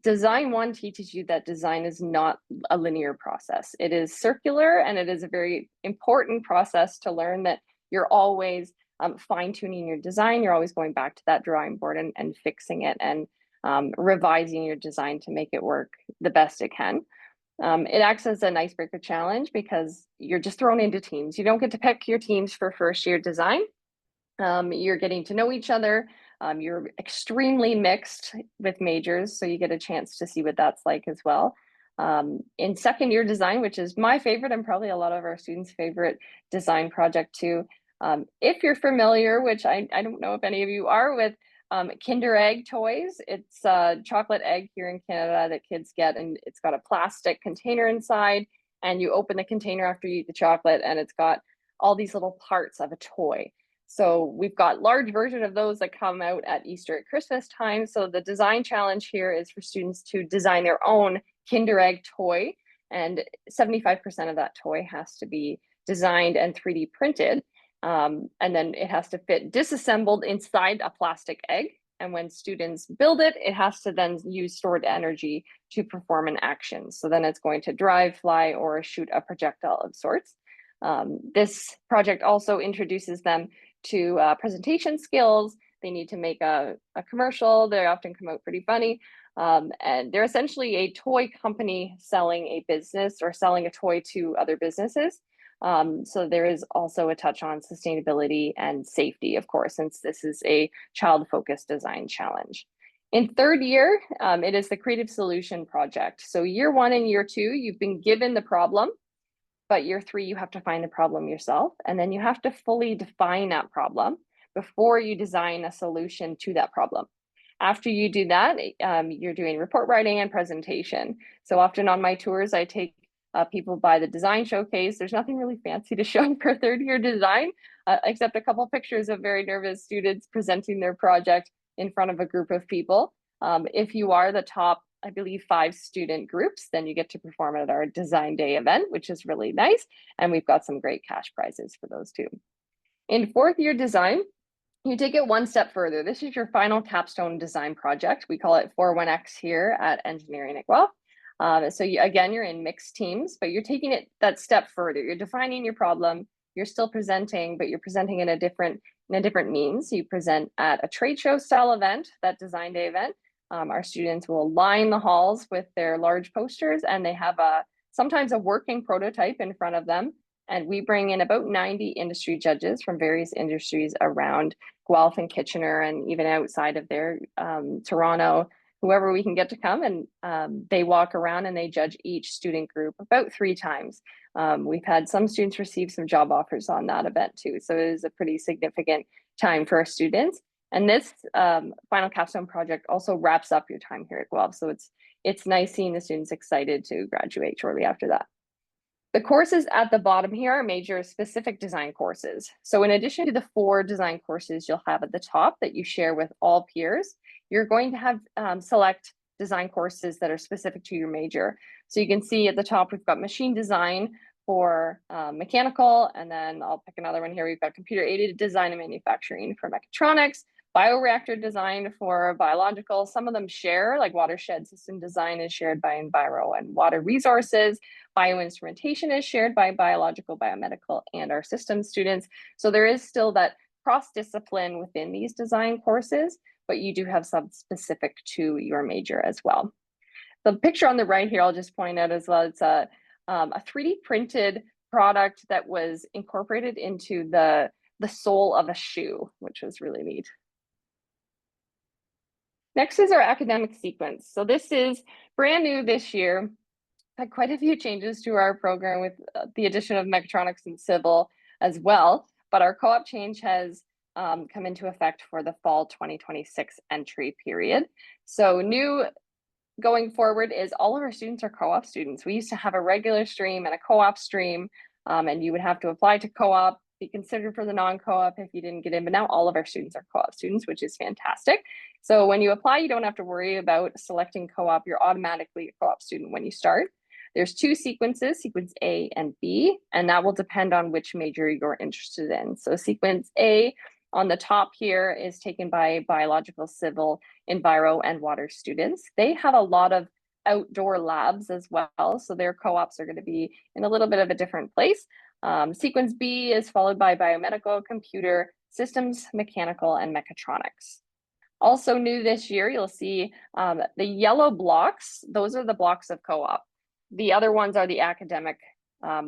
Design 1 teaches you that design is not a linear process. It is circular, and it is a very important process to learn that you're always fine-tuning your design. You're always going back to that drawing board and fixing it and revising your design to make it work the best it can. It acts as an icebreaker challenge because you're just thrown into teams. You don't get to pick your teams for first year design. You're getting to know each other. You're extremely mixed with majors, so you get a chance to see what that's like as well. In second year design, which is my favorite and probably a lot of our students' favorite design project too, if you're familiar, which I don't know if any of you are, with Kinder Egg toys. It's a chocolate egg here in Canada that kids get, and it's got a plastic container inside, and you open the container after you eat the chocolate, and it's got all these little parts of a toy. So we've got large version of those that come out at Easter at Christmas time. So the design challenge here is for students to design their own Kinder Egg toy, and 75% of that toy has to be designed and 3D printed. And then it has to fit disassembled inside a plastic egg. And when students build it, it has to then use stored energy to perform an action. So then it's going to drive, fly, or shoot a projectile of sorts. This project also introduces them to presentation skills. They need to make a commercial. They often come out pretty funny. And they're essentially a toy company selling a business or selling a toy to other businesses. So there is also a touch on sustainability and safety, of course, since this is a child-focused design challenge. In third year, it is the Creative Solution Project. So year 1 and year 2, you've been given the problem, but year 3, you have to find the problem yourself. And then you have to fully define that problem before you design a solution to that problem. After you do that, you're doing report writing and presentation. So often on my tours, I take people by the design showcase. There's nothing really fancy to show for third year design, except a couple pictures of very nervous students presenting their project in front of a group of people. If you are the top, I believe, 5 student groups, then you get to perform at our design day event, which is really nice. And we've got some great cash prizes for those too. In fourth year design, you take it one step further. This is your final capstone design project. We call it 41X here at Engineering at Guelph. So again, you're in mixed teams, but you're taking it that step further. You're defining your problem. You're still presenting, but you're presenting in a different means. You present at a trade show style event, that design day event. Our students will line the halls with their large posters, and they have sometimes a working prototype in front of them. And we bring in about 90 industry judges from various industries around Guelph and Kitchener, and even outside of there, Toronto, whoever we can get to come, and they walk around and they judge each student group about 3 times. We've had some students receive some job offers on that event too. So it is a pretty significant time for our students. And this final capstone project also wraps up your time here at Guelph. So it's nice seeing the students excited to graduate shortly after that. The courses at the bottom here are major specific design courses. So in addition to the 4 design courses you'll have at the top that you share with all peers, you're going to have select design courses that are specific to your major. So you can see at the top, we've got machine design for mechanical, and then I'll pick another one here. We've got computer aided design and manufacturing for mechatronics, bioreactor design for biological. Some of them share, like watershed system design is shared by Enviro and water resources. Bioinstrumentation is shared by biological, biomedical, and our systems students. So there is still that cross-discipline within these design courses, but you do have some specific to your major as well. The picture on the right here, I'll just point out as well, it's a 3D printed product that was incorporated into the sole of a shoe, which was really neat. Next is our academic sequence. So this is brand new this year. Had quite a few changes to our program with the addition of mechatronics and civil as well. but our co-op change has come into effect for the fall 2026 entry period. So new going forward is all of our students are co-op students. We used to have a regular stream and a co-op stream, and you would have to apply to co-op, be considered for the non-co-op if you didn't get in, but now all of our students are co-op students, which is fantastic. So when you apply, you don't have to worry about selecting co-op. You're automatically a co-op student when you start. There's two sequences, sequence A and B, and that will depend on which major you're interested in. So sequence A on the top here is taken by biological, civil, enviro, and water students. They have a lot of outdoor labs as well, so their co-ops are going to be in a little bit of a different place. Sequence B is followed by biomedical, computer, systems, mechanical, and mechatronics. Also new this year, you'll see the yellow blocks. Those are the blocks of co-op. The other ones are the academic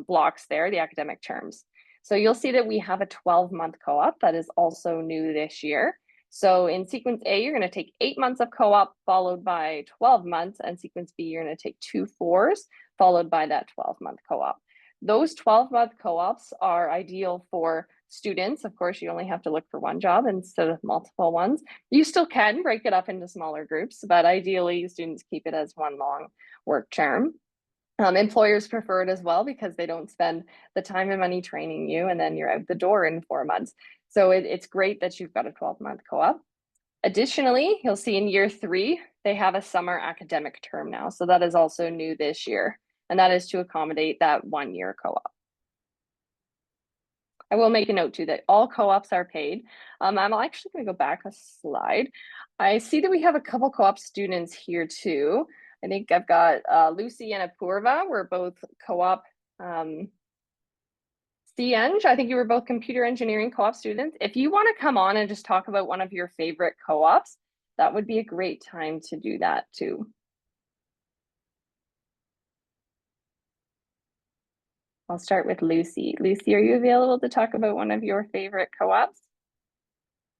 blocks there, the academic terms. So you'll see that we have a 12-month co-op that is also new this year. So in sequence A, you're going to take 8 months of co-op followed by 12 months, and sequence B, you're going to take 2 4s followed by that 12-month co-op. Those 12-month co-ops are ideal for students. Of course, you only have to look for one job instead of multiple ones. You still can break it up into smaller groups, but ideally students keep it as one long work term. Employers prefer it as well because they don't spend the time and money training you and then you're out the door in 4 months. So it's great that you've got a 12-month co-op. Additionally, you'll see in year 3, they have a summer academic term now. So that is also new this year, and that is to accommodate that 1-year co-op. I will make a note too that all co-ops are paid. I'm actually going to go back a slide. I see that we have a couple co-op students here too. I think I've got Lucy and Apurva. We're both co-op CEng. I think you were both computer engineering co-op students. If you want to come on and just talk about one of your favorite co-ops, that would be a great time to do that too. I'll start with Lucy. Lucy, are you available to talk about one of your favorite co-ops?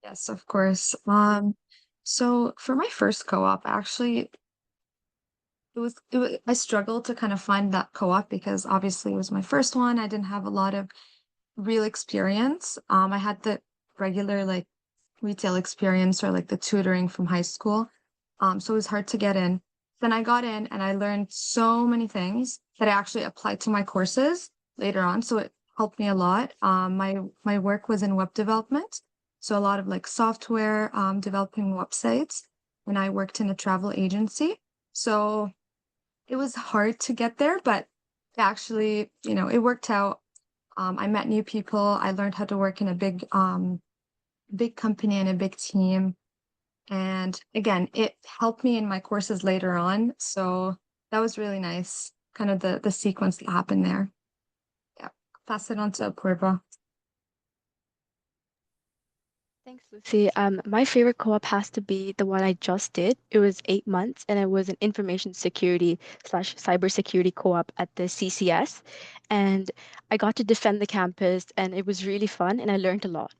Yes, of course. So for my first co-op, actually, I struggled to kind of find that co-op because obviously it was my first one. I didn't have a lot of real experience. I had the regular like retail experience or like the tutoring from high school. So it was hard to get in. Then I got in and I learned so many things that I actually applied to my courses later on. So it helped me a lot. My work was in web development. So a lot of like software, developing websites, and I worked in a travel agency. So it was hard to get there, but actually, it worked out. I met new people. I learned how to work in a big company and a big team. And again, it helped me in my courses later on. So that was really nice, kind of the sequence that happened there. Yeah, pass it on to Apurva. Thanks, Lucy. My favorite co-op has to be the one I just did. It was 8 months, and it was an information security / cybersecurity co-op at the CCS. And I got to defend the campus, and it was really fun, and I learned a lot.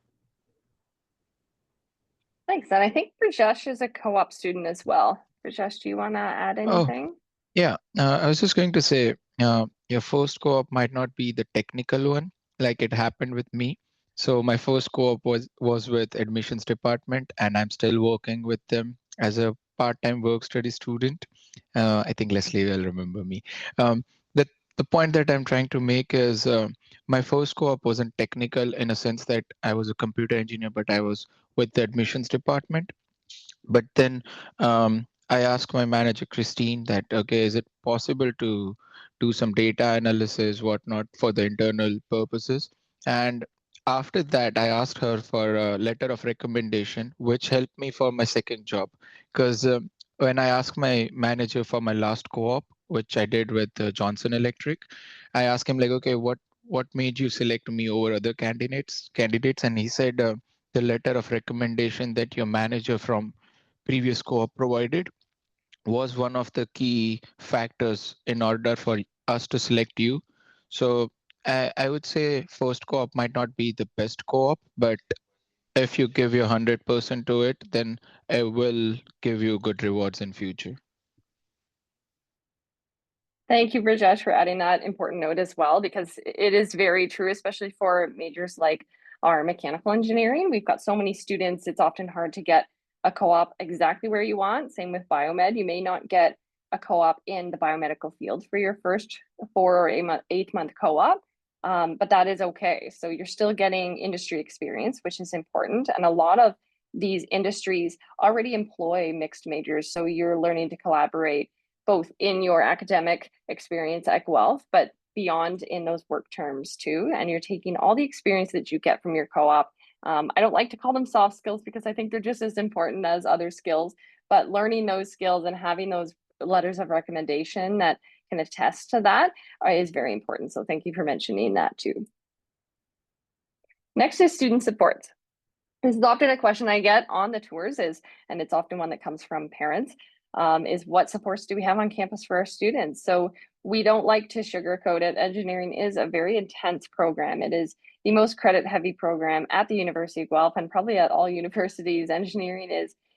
Thanks. And I think Rajesh is a co-op student as well. Rajesh, do you want to add anything? Yeah, I was just going to say, your first co-op might not be the technical one, like it happened with me. So my first co-op was with admissions department, and I'm still working with them as a part-time work study student. I think Leslie will remember me. The point that I'm trying to make is my first co-op wasn't technical in a sense that I was a computer engineer, but I was with the admissions department. But then I asked my manager, Christine, that, okay, is it possible to do some data analysis, whatnot, for the internal purposes? And after that, I asked her for a letter of recommendation, which helped me for my second job. Because when I asked my manager for my last co-op, which I did with Johnson Electric, I asked him like, okay, what made you select me over other candidates? And he said, the letter of recommendation that your manager from previous co-op provided was one of the key factors in order for us to select you. So I would say first co-op might not be the best co-op, but if you give your 100% to it, then it will give you good rewards in future. Thank you, Rajesh, for adding that important note as well, because it is very true, especially for majors like are mechanical engineering. We've got so many students, it's often hard to get a co-op exactly where you want. Same with biomed. You may not get a co-op in the biomedical field for your first 4 or 8-month co-op, but that is okay. So you're still getting industry experience, which is important. And a lot of these industries already employ mixed majors. So you're learning to collaborate both in your academic experience at Guelph, but beyond in those work terms too. And you're taking all the experience that you get from your co-op. I don't like to call them soft skills because I think they're just as important as other skills, but learning those skills and having those letters of recommendation that can attest to that is very important. So thank you for mentioning that too. Next is student support. This is often a question I get on the tours and it's often one that comes from parents, is what supports do we have on campus for our students? So we don't like to sugarcoat it. Engineering is a very intense program. It is the most credit heavy program at the University of Guelph and probably at all universities. Engineering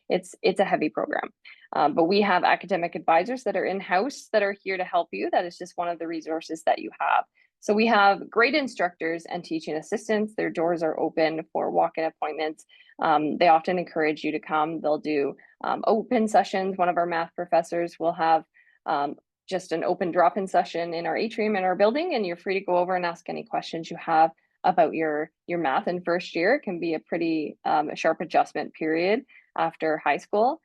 it's a heavy program. But we have academic advisors that are in-house that are here to help you. That is just one of the resources that you have. So we have great instructors and teaching assistants. Their doors are open for walk-in appointments. They often encourage you to come. They'll do open sessions. One of our math professors will have just an open drop-in session in our atrium in our building, and you're free to go over and ask any questions you have about your math in first year. It can be a pretty sharp adjustment period after high school.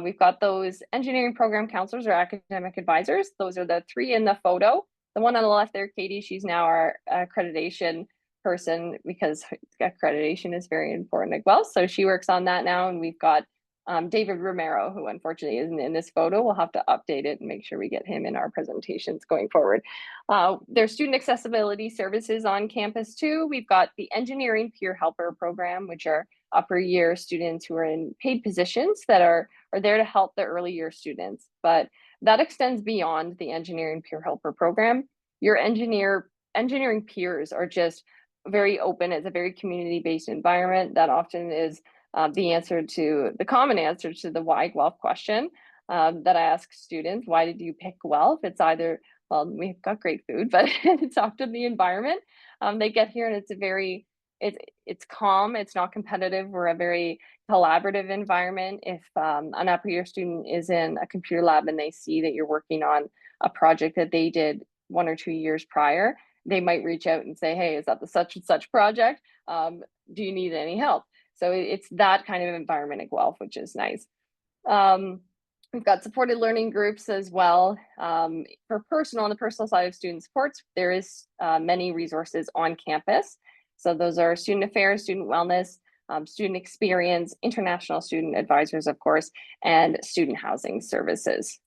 We've got those engineering program counselors or academic advisors. Those are the 3 in the photo. The one on the left there, Katie, she's now our accreditation person because accreditation is very important as well. So she works on that now. And we've got David Romero, who unfortunately isn't in this photo. We'll have to update it and make sure we get him in our presentations going forward. There's student accessibility services on campus too. We've got the engineering peer helper program, which are upper year students who are in paid positions that are there to help the early year students. But that extends beyond the engineering peer helper program. Your engineering peers are just very open. It's a very community-based environment that often is the common answer to the why Guelph question that I ask students. Why did you pick Guelph? It's either, well, we've got great food, but it's often the environment. They get here and it's calm, it's not competitive. We're a very collaborative environment. If an upper year student is in a computer lab and they see that you're working on a project that they did 1 or 2 years prior, they might reach out and say, hey, is that the such and such project? Do you need any help? So it's that kind of environment at Guelph, which is nice. We've got supported learning groups as well. On the personal side of student supports, there is many resources on campus. So those are student affairs, student wellness, student experience, international student advisors, of course, and student housing services.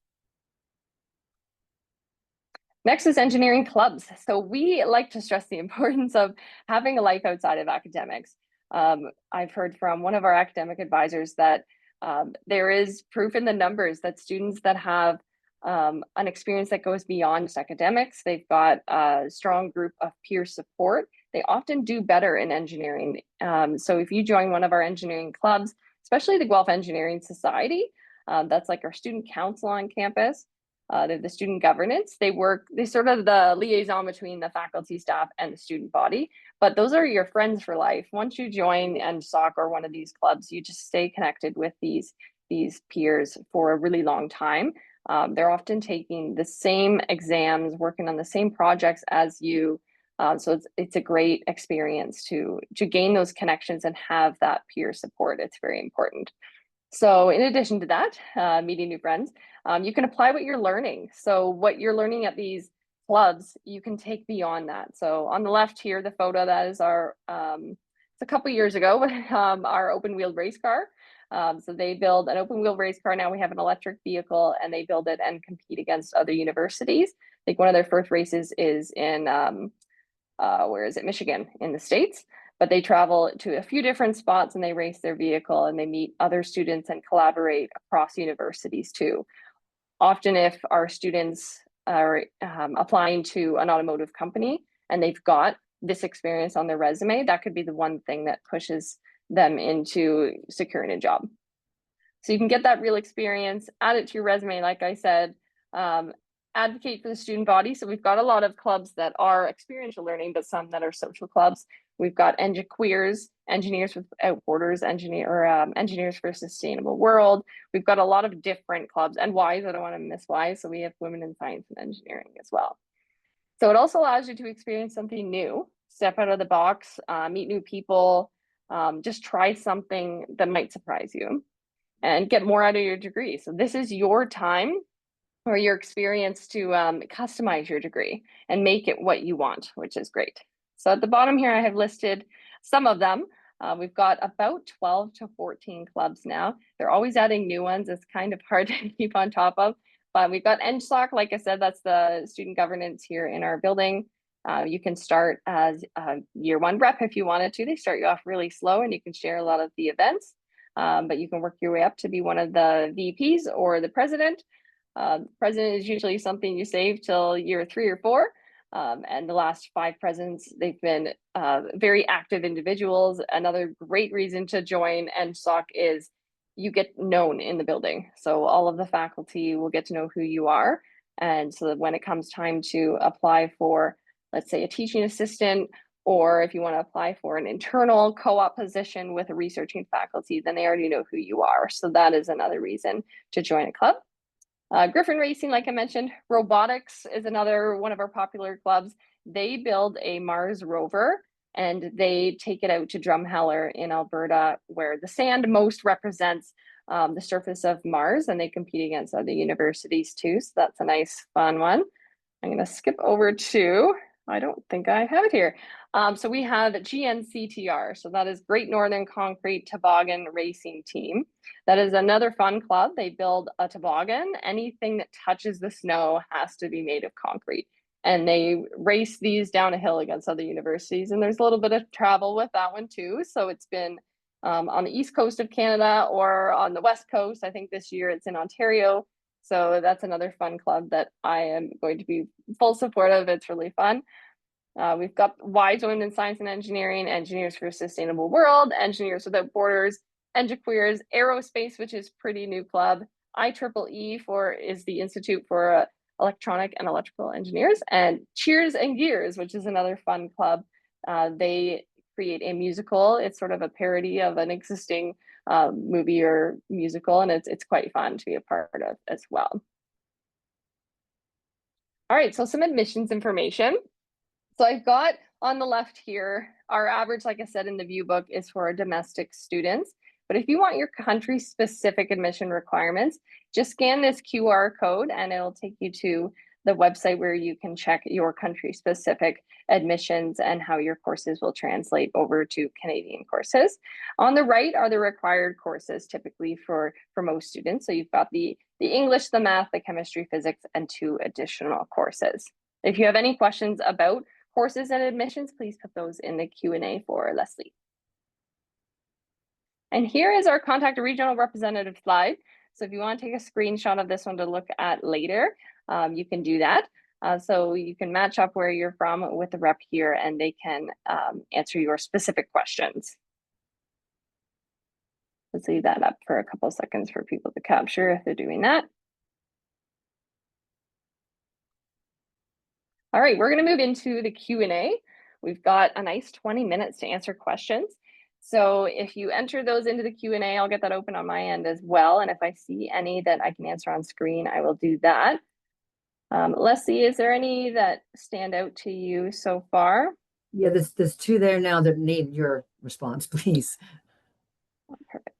Next is engineering clubs. So we like to stress the importance of having a life outside of academics. I've heard from one of our academic advisors that there is proof in the numbers that students that have an experience that goes beyond academics, they've got a strong group of peer support, they often do better in engineering. So if you join one of our engineering clubs, especially the Guelph Engineering Society, that's like our student council on campus, the student governance, they sort of the liaison between the faculty, staff, and the student body, but those are your friends for life. Once you join NSOC or one of these clubs, you just stay connected with these peers for a really long time. They're often taking the same exams, working on the same projects as you. So it's a great experience to gain those connections and have that peer support. It's very important. So in addition to that, meeting new friends, you can apply what you're learning. So what you're learning at these clubs, you can take beyond that. So on the left here, the photo, that is our, it's a couple years ago, our open wheeled race car. So they build an open wheel race car. Now we have an electric vehicle and they build it and compete against other universities. I think one of their first races is in, where is it? Michigan in the States. But they travel to a few different spots and they race their vehicle and they meet other students and collaborate across universities too. Often if our students are applying to an automotive company and they've got this experience on their resume, that could be the one thing that pushes them into securing a job. So you can get that real experience, add it to your resume, like I said, advocate for the student body. So we've got a lot of clubs that are experiential learning, but some that are social clubs. We've got Queers, Engineers Without Borders, Engineers for a Sustainable World. We've got a lot of different clubs, and WISE, I don't want to miss WISE. So we have Women in Science and Engineering as well. So it also allows you to experience something new, step out of the box, meet new people, just try something that might surprise you and get more out of your degree. So this is your time or your experience to customize your degree and make it what you want, which is great. So at the bottom here, I have listed some of them. We've got about 12 to 14 clubs now. They're always adding new ones. It's kind of hard to keep on top of. But we've got NSOC, like I said, that's the student governance here in our building. You can start as a year one rep if you wanted to. They start you off really slow and you can share a lot of the events, but you can work your way up to be one of the VPs or the president. President is usually something you save till year 3 or 4. And the last 5 presidents, they've been very active individuals. Another great reason to join NSOC is you get known in the building. So all of the faculty will get to know who you are. And so that when it comes time to apply for, let's say, a teaching assistant, or if you want to apply for an internal co-op position with a researching faculty, then they already know who you are. So that is another reason to join a club. Griffin Racing, like I mentioned, robotics is another one of our popular clubs. They build a Mars rover and they take it out to Drumheller in Alberta, where the sand most represents the surface of Mars, and they compete against other universities too. So that's a nice, fun one. I'm going to skip over to, I don't think I have it here. So we have GNCTR. So that is Great Northern Concrete Toboggan Racing Team. That is another fun club. They build a toboggan. Anything that touches the snow has to be made of concrete. And they race these down a hill against other universities. And there's a little bit of travel with that one too. So it's been on the east coast of Canada or on the west coast. I think this year it's in Ontario. So that's another fun club that I am going to be full support of. It's really fun. We've got WISE, Women in Science and Engineering, Engineers for a Sustainable World, Engineers Without Borders, Queers, Aerospace, which is pretty new club. IEEE is the Institute for Electronic and Electrical Engineers, and Cheers and Gears, which is another fun club. They create a musical. It's sort of a parody of an existing movie or musical, and it's quite fun to be a part of as well. All right, so some admissions information. So I've got on the left here, our average, like I said, in the view book is for our domestic students. But if you want your country specific admission requirements, just scan this QR code and it'll take you to the website where you can check your country specific admissions and how your courses will translate over to Canadian courses. On the right are the required courses typically for most students. So you've got the English, the math, the chemistry, physics, and 2 additional courses. If you have any questions about courses and admissions, please put those in the Q&A for Leslie. And here is our contact a regional representative slide. So if you want to take a screenshot of this one to look at later, you can do that. So you can match up where you're from with the rep here and they can answer your specific questions. Let's leave that up for a couple of seconds for people to capture if they're doing that. All right, we're going to move into the Q&A. We've got a nice 20 minutes to answer questions. So if you enter those into the Q&A, I'll get that open on my end as well. And if I see any that I can answer on screen, I will do that. Leslie, is there any that stand out to you so far? Yeah, there's 2 there now that need your response, please. Oh, perfect.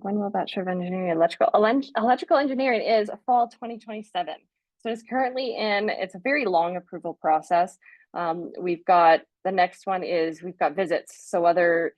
When will Bachelor of Engineering Electrical Engineering is fall 2027. So it's currently it's a very long approval process. We've got the next one is we've got visits. So other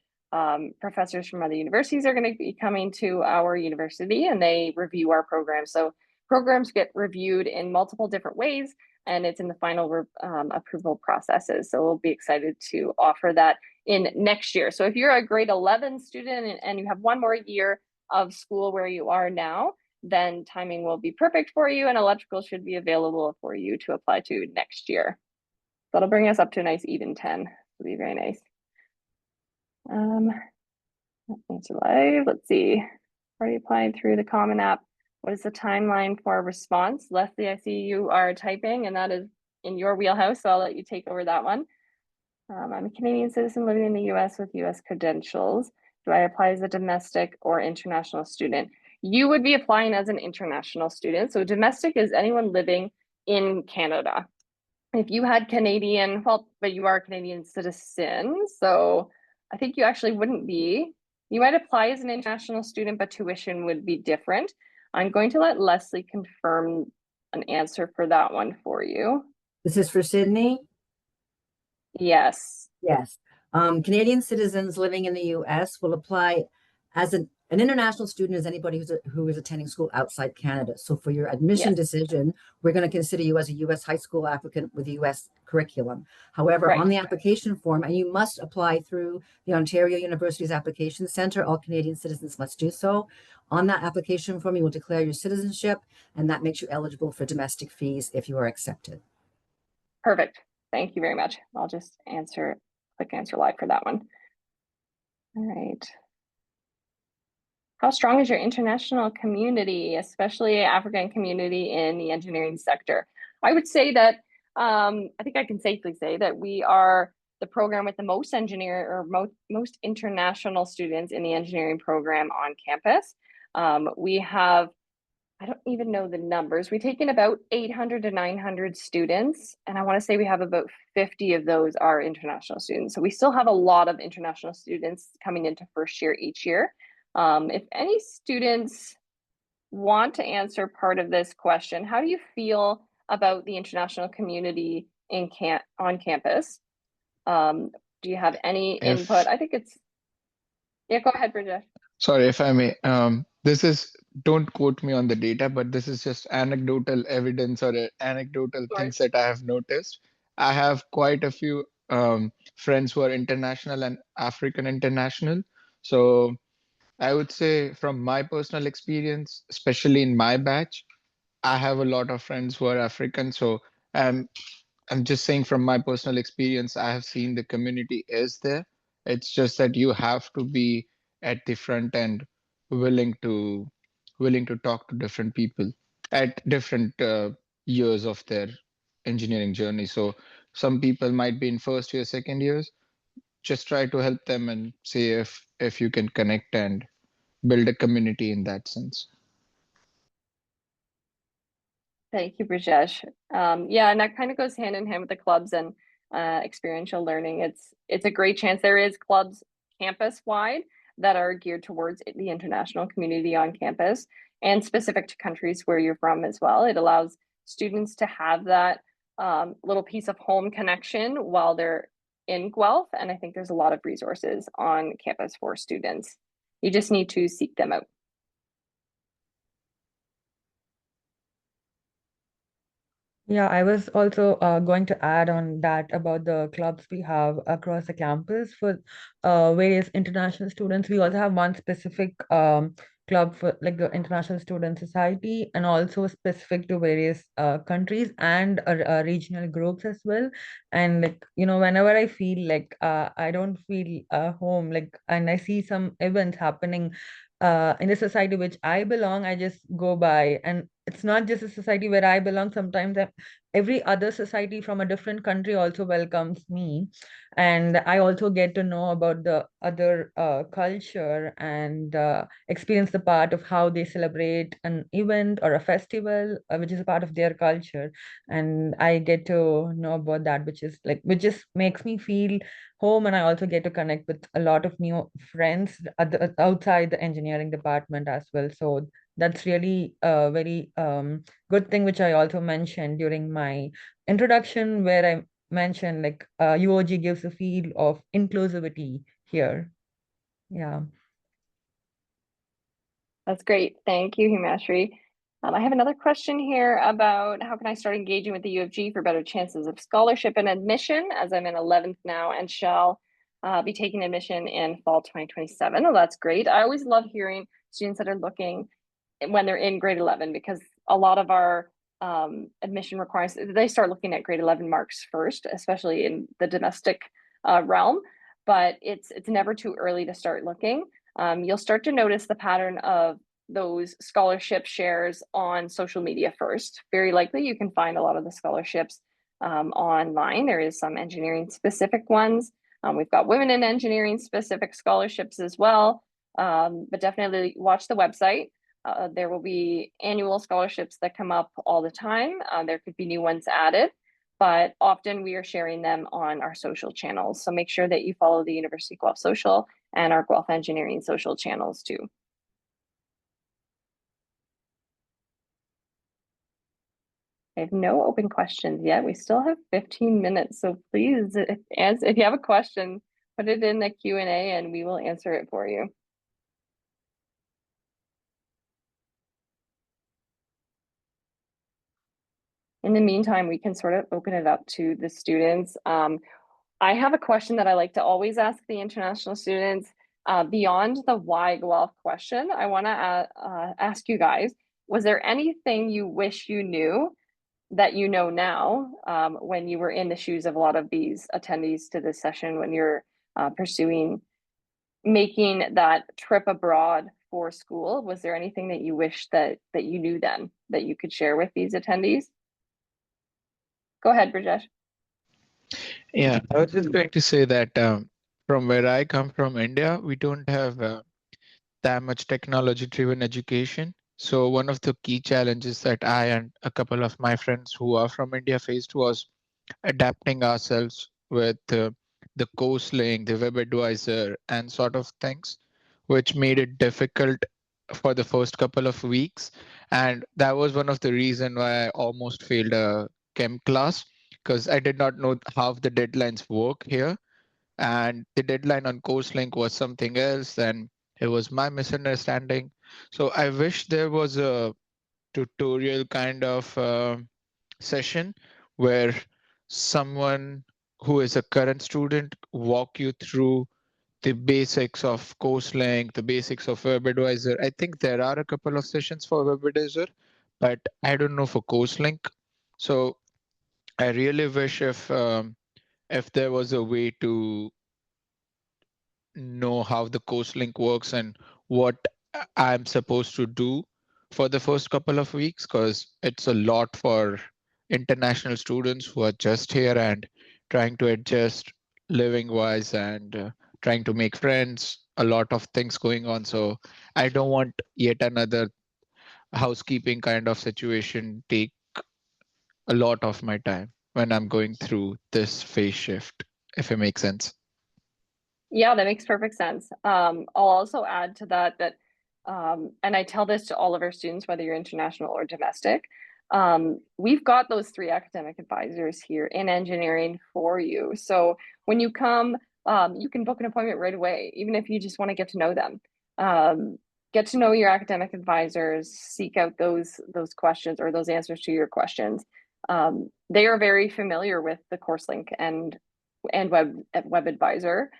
professors from other universities are going to be coming to our university and they review our program. So programs get reviewed in multiple different ways and it's in the final approval processes. So we'll be excited to offer that in next year. So if you're a grade 11 student and you have 1 more year of school where you are now, then timing will be perfect for you and electrical should be available for you to apply to next year. That'll bring us up to a nice even 10. It'll be very nice. Answer live. Let's see. Already applied through the Common App. What is the timeline for a response? Leslie, I see you are typing, and that is in your wheelhouse, so I'll let you take over that one. I'm a Canadian citizen living in the US with US credentials. Do I apply as a domestic or international student? You would be applying as an international student. So domestic is anyone living in Canada. If you had Canadian, well, but you are a Canadian citizen, so I think you actually wouldn't be. You might apply as an international student, but tuition would be different. I'm going to let Leslie confirm an answer for that one for you. This is for Sydney? Yes. Yes. Canadian citizens living in the US will apply as an international student as anybody who is attending school outside Canada. So for your admission Yes. decision, we're going to consider you as a US high school applicant with a US curriculum. However, Right. on the application form, and you must apply through the Ontario University's Application Centre, all Canadian citizens must do so. On that application form, you will declare your citizenship, and that makes you eligible for domestic fees if you are accepted. Perfect. Thank you very much. I'll just click answer live for that one. All right. How strong is your international community, especially African community in the engineering sector? I would say that, I think I can safely say that we are the program with the most most international students in the engineering program on campus. We have, I don't even know the numbers. We take in about 800 to 900 students, and I want to say we have about 50 of those are international students. So we still have a lot of international students coming into first year each year. If any students want to answer part of this question, how do you feel about the international community on campus? Do you have any input? I think it's, yeah, go ahead, Bridget. Sorry if I may. Don't quote me on the data, but this is just anecdotal evidence or anecdotal things that I have noticed. I have quite a few friends who are international and African international. So I would say from my personal experience, especially in my batch, I have a lot of friends who are African. So I'm just saying from my personal experience, I have seen the community is there. It's just that you have to be at the front end, willing to talk to different people at different years of their engineering journey. So some people might be in first year, second years. Just try to help them and see if you can connect and build a community in that sense. Thank you, Brajesh. Yeah, and that kind of goes hand in hand with the clubs and experiential learning. It's a great chance. There is clubs campus-wide that are geared towards the international community on campus and specific to countries where you're from as well. It allows students to have that little piece of home connection while they're in Guelph, and I think there's a lot of resources on campus for students. You just need to seek them out. Yeah, I was also going to add on that about the clubs we have across the campus for various international students. We also have one specific club for like the International Student Society, and also specific to various countries and regional groups as well. And like, whenever I feel like I don't feel home, like, and I see some events happening in the society which I belong, I just go by. And it's not just a society where I belong. Sometimes every other society from a different country also welcomes me, and I also get to know about the other culture and experience the part of how they celebrate an event or a festival, which is a part of their culture. And I get to know about that, which just makes me feel home, and I also get to connect with a lot of new friends outside the engineering department as well. So that's really a very good thing, which I also mentioned during my introduction, where I mentioned like UOG gives a feel of inclusivity here. Yeah. That's great. Thank you, Himashri. I have another question here about how can I start engaging with the U of G for better chances of scholarship and admission, as I'm in 11th now and shall be taking admission in fall 2027. Oh, that's great. I always love hearing students that are looking when they're in grade 11, because a lot of our admission requirements, they start looking at grade 11 marks first, especially in the domestic realm, but it's never too early to start looking. You'll start to notice the pattern of those scholarship shares on social media first. Very likely you can find a lot of the scholarships online. There is some engineering specific ones. We've got women in engineering specific scholarships as well, but definitely watch the website. There will be annual scholarships that come up all the time. There could be new ones added, but often we are sharing them on our social channels. So make sure that you follow the University of Guelph social and our Guelph Engineering social channels too. I have no open questions yet. We still have 15 minutes, so please, if you have a question, put it in the Q&A and we will answer it for you. In the meantime, we can sort of open it up to the students. I have a question that I like to always ask the international students. Beyond the why Guelph question, I want to ask you guys, was there anything you wish you knew that you know now when you were in the shoes of a lot of these attendees to this session, when you're pursuing making that trip abroad for school? Was there anything that you wish that you knew then that you could share with these attendees? Go ahead, Brajesh. Yeah, I was just going to say that from where I come from, India, we don't have that much technology-driven education. So one of the key challenges that I and a couple of my friends who are from India faced was adapting ourselves with the course link, the web advisor, and sort of things, which made it difficult for the first couple of weeks. And that was one of the reasons why I almost failed a chem class, because I did not know how the deadlines work here. And the deadline on course link was something else, and it was my misunderstanding. So I wish there was a tutorial kind of session where someone who is a current student walk you through the basics of course link, the basics of web advisor. I think there are a couple of sessions for web advisor, but I don't know for course link. So I really wish if there was a way to know how the course link works and what I'm supposed to do for the first couple of weeks, because it's a lot for international students who are just here and trying to adjust living wise and trying to make friends, a lot of things going on. So I don't want yet another housekeeping kind of situation take a lot of my time when I'm going through this phase shift, if it makes sense. Yeah, that makes perfect sense. I'll also add to that and I tell this to all of our students, whether you're international or domestic, we've got those 3 academic advisors here in engineering for you. So when you come, you can book an appointment right away, even if you just want to get to know them. Get to know your academic advisors, seek out those questions or those answers to your questions. They are very familiar with the course link and web advisor.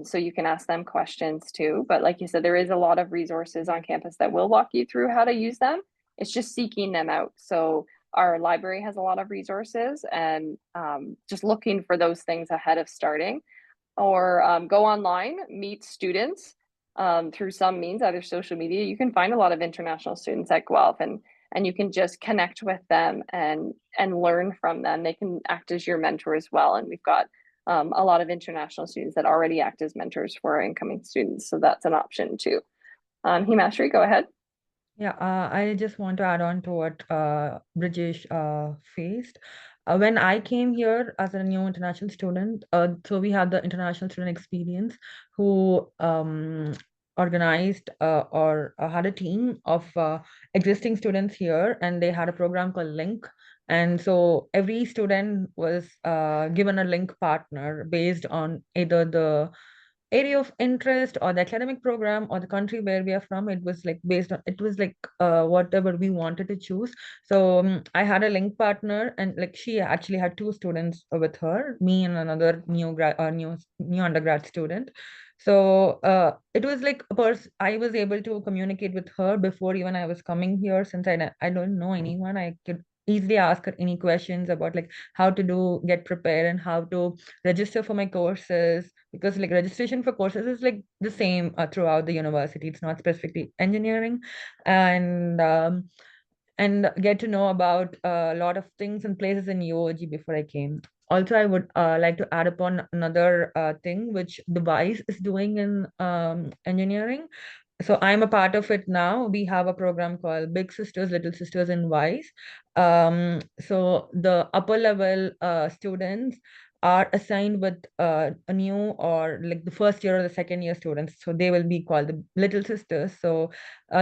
So you can ask them questions too. But like you said, there is a lot of resources on campus that will walk you through how to use them. It's just seeking them out. So our library has a lot of resources, and just looking for those things ahead of starting, or go online, meet students through some means, either social media. You can find a lot of international students at Guelph, and you can just connect with them and learn from them. They can act as your mentor as well. And we've got a lot of international students that already act as mentors for our incoming students. So that's an option too. Himashri, go ahead. Yeah, I just want to add on to what Brijesh faced. When I came here as a new international student, so we had the international student experience who organized or had a team of existing students here, and they had a program called Link. And so every student was given a link partner based on either the area of interest or the academic program or the country where we are from. It was like based on, it was like whatever we wanted to choose. So I had a link partner, and like she actually had 2 students with her, me and another new undergrad student. So it was like a person, I was able to communicate with her before even I was coming here, since I don't know anyone. I could easily ask her any questions about like how to get prepared and how to register for my courses, because like registration for courses is like the same throughout the university. It's not specifically engineering. And get to know about a lot of things and places in UOG before I came. Also, I would like to add upon another thing which Dubai is doing in engineering. So I'm a part of it now. We have a program called Big Sisters, Little Sisters in WISE. So the upper level students are assigned with a new, or like the first year or the second year students. So they will be called the Little Sisters. So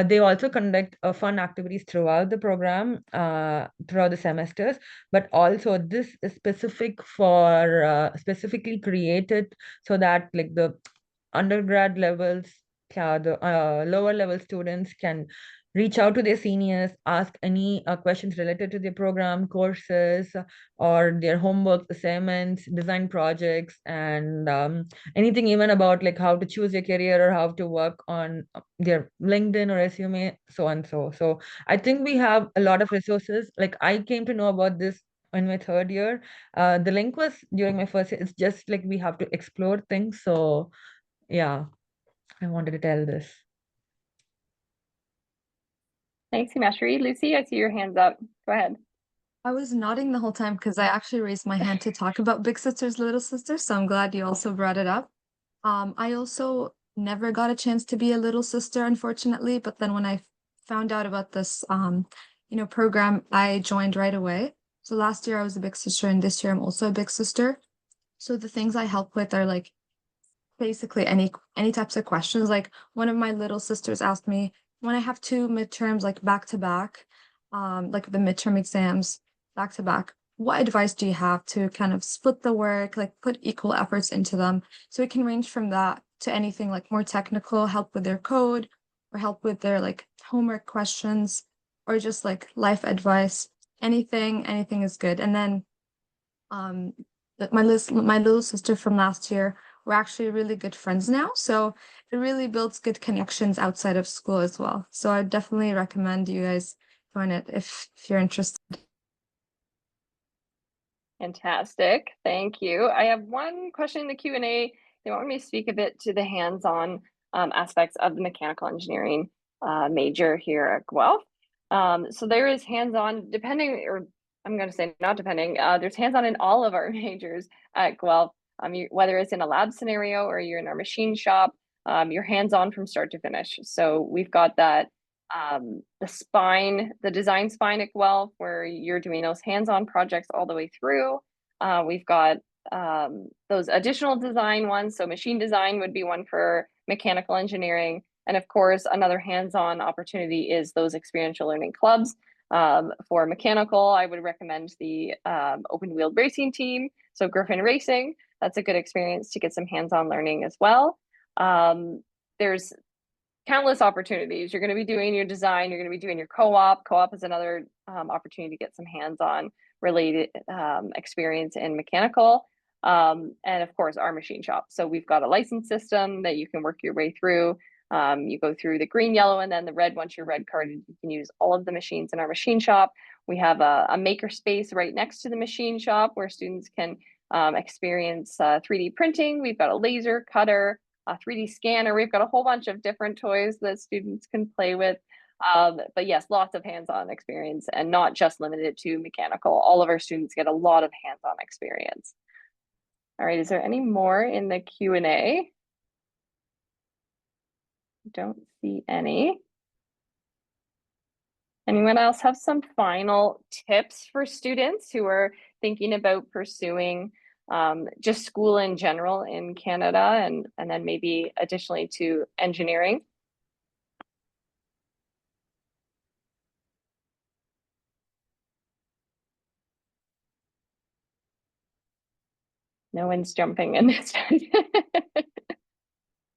they also conduct fun activities throughout the program, throughout the semesters. But also this is specific for specifically created so that like the undergrad levels, the lower level students can reach out to their seniors, ask any questions related to their program, courses, or their homework, assignments, design projects, and anything even about like how to choose your career or how to work on their LinkedIn or resume, so on so. I think we have a lot of resources. Like I came to know about this in my third year. The link was during my first year. It's just like we have to explore things. So yeah, I wanted to tell this. Thanks, Himashri. Lucy, I see your hands up. Go ahead. I was nodding the whole time because I actually raised my hand to talk about Big Sisters, Little Sisters, so I'm glad you also brought it up. I also never got a chance to be a little sister, unfortunately, but then when I found out about this, program, I joined right away. So last year I was a big sister, and this year I'm also a big sister. So the things I help with are like basically any types of questions. Like one of my little sisters asked me, when I have two midterms like back to back, like the midterm exams back to back, what advice do you have to kind of split the work, like put equal efforts into them? So it can range from that to anything like more technical, help with their code, or help with their like homework questions, or just like life advice. Anything is good. And then my little sister from last year, we're actually really good friends now. So it really builds good connections outside of school as well. So I definitely recommend you guys join it if you're interested. Fantastic. Thank you. I have one question in the Q&A. They want me to speak a bit to the hands-on aspects of the mechanical engineering major here at Guelph. So there is hands-on, depending, or I'm going to say not depending, there's hands-on in all of our majors at Guelph. Whether it's in a lab scenario or you're in our machine shop, you're hands-on from start to finish. So we've got that the design spine at Guelph, where you're doing those hands-on projects all the way through. We've got those additional design ones. So machine design would be one for mechanical engineering. And of course, another hands-on opportunity is those experiential learning clubs. For mechanical, I would recommend the open wheeled racing team. So Griffin Racing, that's a good experience to get some hands-on learning as well. There's countless opportunities. You're going to be doing your design, you're going to be doing your co-op. Co-op is another opportunity to get some hands-on related experience in mechanical. And of course, our machine shop. So we've got a license system that you can work your way through. You go through the green, yellow, and then the red. Once you're red carded, you can use all of the machines in our machine shop. We have a maker space right next to the machine shop where students can experience 3D printing. We've got a laser cutter, a 3D scanner. We've got a whole bunch of different toys that students can play with. But yes, lots of hands-on experience, and not just limited to mechanical. All of our students get a lot of hands-on experience. All right, is there any more in the Q&A? Don't see any. Anyone else have some final tips for students who are thinking about pursuing just school in general in Canada, and then maybe additionally to engineering? No one's jumping in this.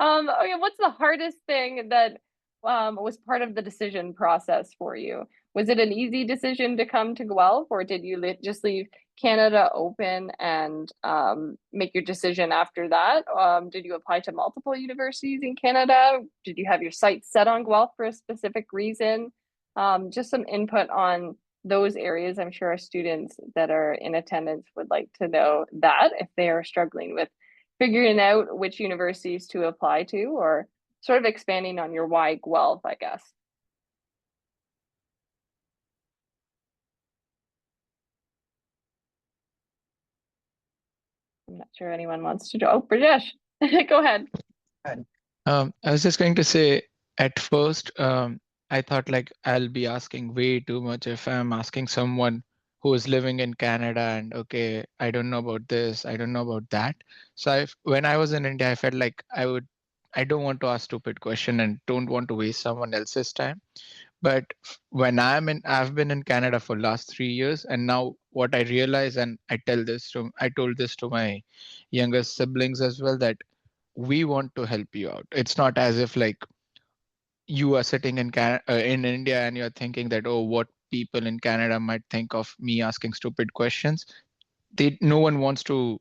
Okay, what's the hardest thing that was part of the decision process for you? Was it an easy decision to come to Guelph, or did you just leave Canada open and make your decision after that? Did you apply to multiple universities in Canada? Did you have your sights set on Guelph for a specific reason? Just some input on those areas. I'm sure our students that are in attendance would like to know that if they are struggling with figuring out which universities to apply to, or sort of expanding on your why Guelph, I guess. I'm not sure anyone wants to. Oh, Brajesh, go ahead. I was just going to say, at first, I thought like I'll be asking way too much if I'm asking someone who is living in Canada and okay, I don't know about this, I don't know about that. So when I was in India, I felt like I don't want to ask stupid question and don't want to waste someone else's time. But when I've been in Canada for last 3 years, and now what I realize, and I told this to my younger siblings as well, that we want to help you out. It's not as if like you are sitting in India and you're thinking that, oh, what people in Canada might think of me asking stupid questions. No one wants to.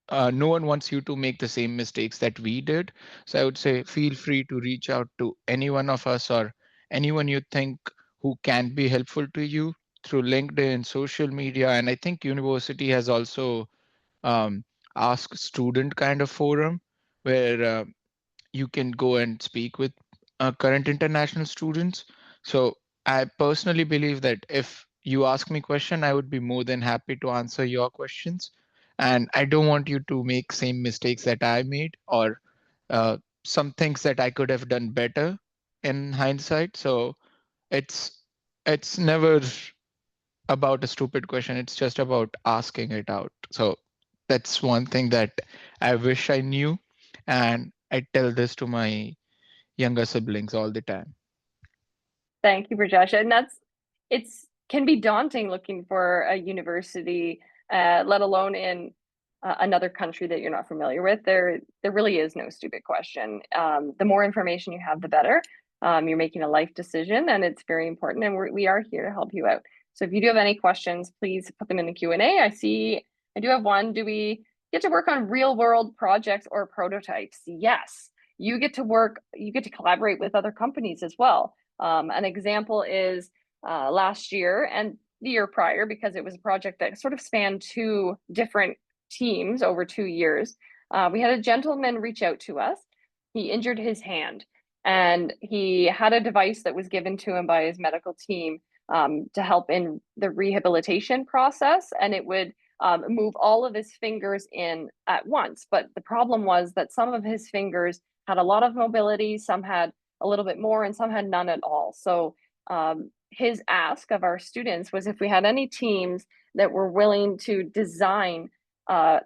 No one wants you to make the same mistakes that we did. So I would say feel free to reach out to any one of us or anyone you think who can be helpful to you through LinkedIn, social media, and I think university has also ask student kind of forum where you can go and speak with current international students. So I personally believe that if you ask me question, I would be more than happy to answer your questions. And I don't want you to make same mistakes that I made or some things that I could have done better in hindsight. So it's it's never about a stupid question. It's just about asking it out. So that's one thing that I wish I knew. And I tell this to my younger siblings all the time. Thank you, Brajesh. And it's can be daunting looking for a university, let alone in another country that you're not familiar with. There really is no stupid question. The more information you have, the better. You're making a life decision, and it's very important. And we are here to help you out. So if you do have any questions, please put them in the Q&A. I do have one. Do we get to work on real world projects or prototypes? Yes. You get to collaborate with other companies as well. An example is last year and the year prior, because it was a project that sort of spanned two different teams over 2 years. We had a gentleman reach out to us. He injured his hand, and he had a device that was given to him by his medical team to help in the rehabilitation process, and it would move all of his fingers in at once. But the problem was that some of his fingers had a lot of mobility, some had a little bit more, and some had none at all. So his ask of our students was if we had any teams that were willing to design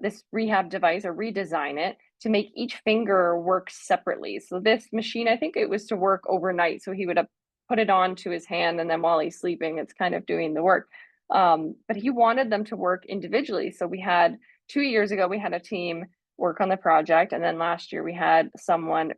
this rehab device or redesign it to make each finger work separately. So this machine, I think it was to work overnight. So he would put it on to his hand, and then while he's sleeping, it's kind of doing the work. But he wanted them to work individually. So we had 2 years ago, we had a team work on the project. And then last year we had someone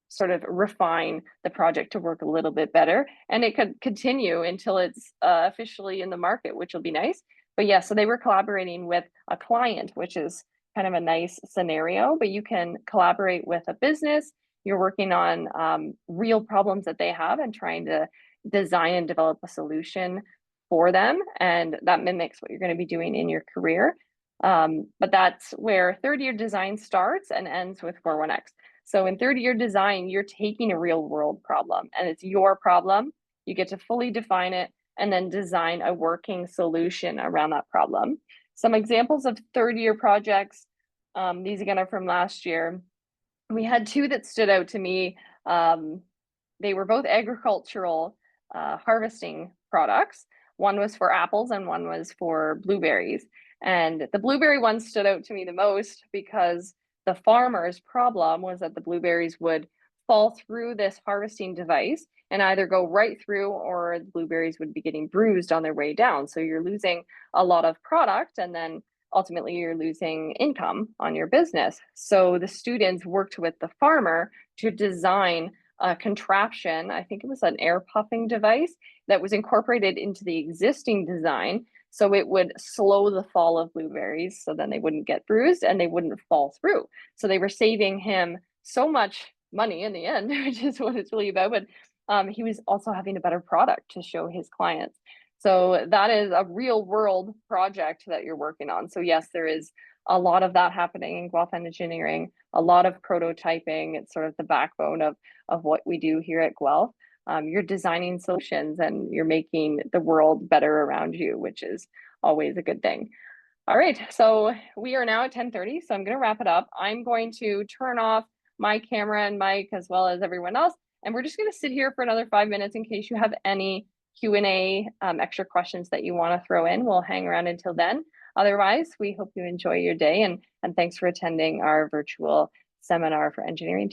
sort of refine the project to work a little bit better, and it could continue until it's officially in the market, which will be nice. But yeah, so they were collaborating with a client, which is kind of a nice scenario. But you can collaborate with a business. You're working on real problems that they have and trying to design and develop a solution for them, and that mimics what you're going to be doing in your career. But that's where third year design starts and ends with 41X. So in third year design, you're taking a real world problem and it's your problem. You get to fully define it and then design a working solution around that problem. Some examples of third year projects, these again are from last year. We had two that stood out to me. They were both agricultural harvesting products. One was for apples and one was for blueberries. And the blueberry one stood out to me the most because the farmer's problem was that the blueberries would fall through this harvesting device and either go right through, or the blueberries would be getting bruised on their way down. So you're losing a lot of product, and then ultimately you're losing income on your business. So the students worked with the farmer to design a contraption. I think it was an air puffing device that was incorporated into the existing design, so it would slow the fall of blueberries, so then they wouldn't get bruised and they wouldn't fall through. So they were saving him so much money in the end, which is what it's really about. But he was also having a better product to show his clients. So that is a real world project that you're working on. So yes, there is a lot of that happening in Guelph Engineering, a lot of prototyping. It's sort of the backbone of what we do here at Guelph. You're designing solutions and you're making the world better around you, which is always a good thing. All right, so we are now at 10:30, so I'm going to wrap it up. I'm going to turn off my camera and mic as well as everyone else, and we're just going to sit here for another 5 minutes in case you have any Q&A extra questions that you want to throw in. We'll hang around until then. Otherwise, we hope you enjoy your day, and thanks for attending our virtual seminar for engineering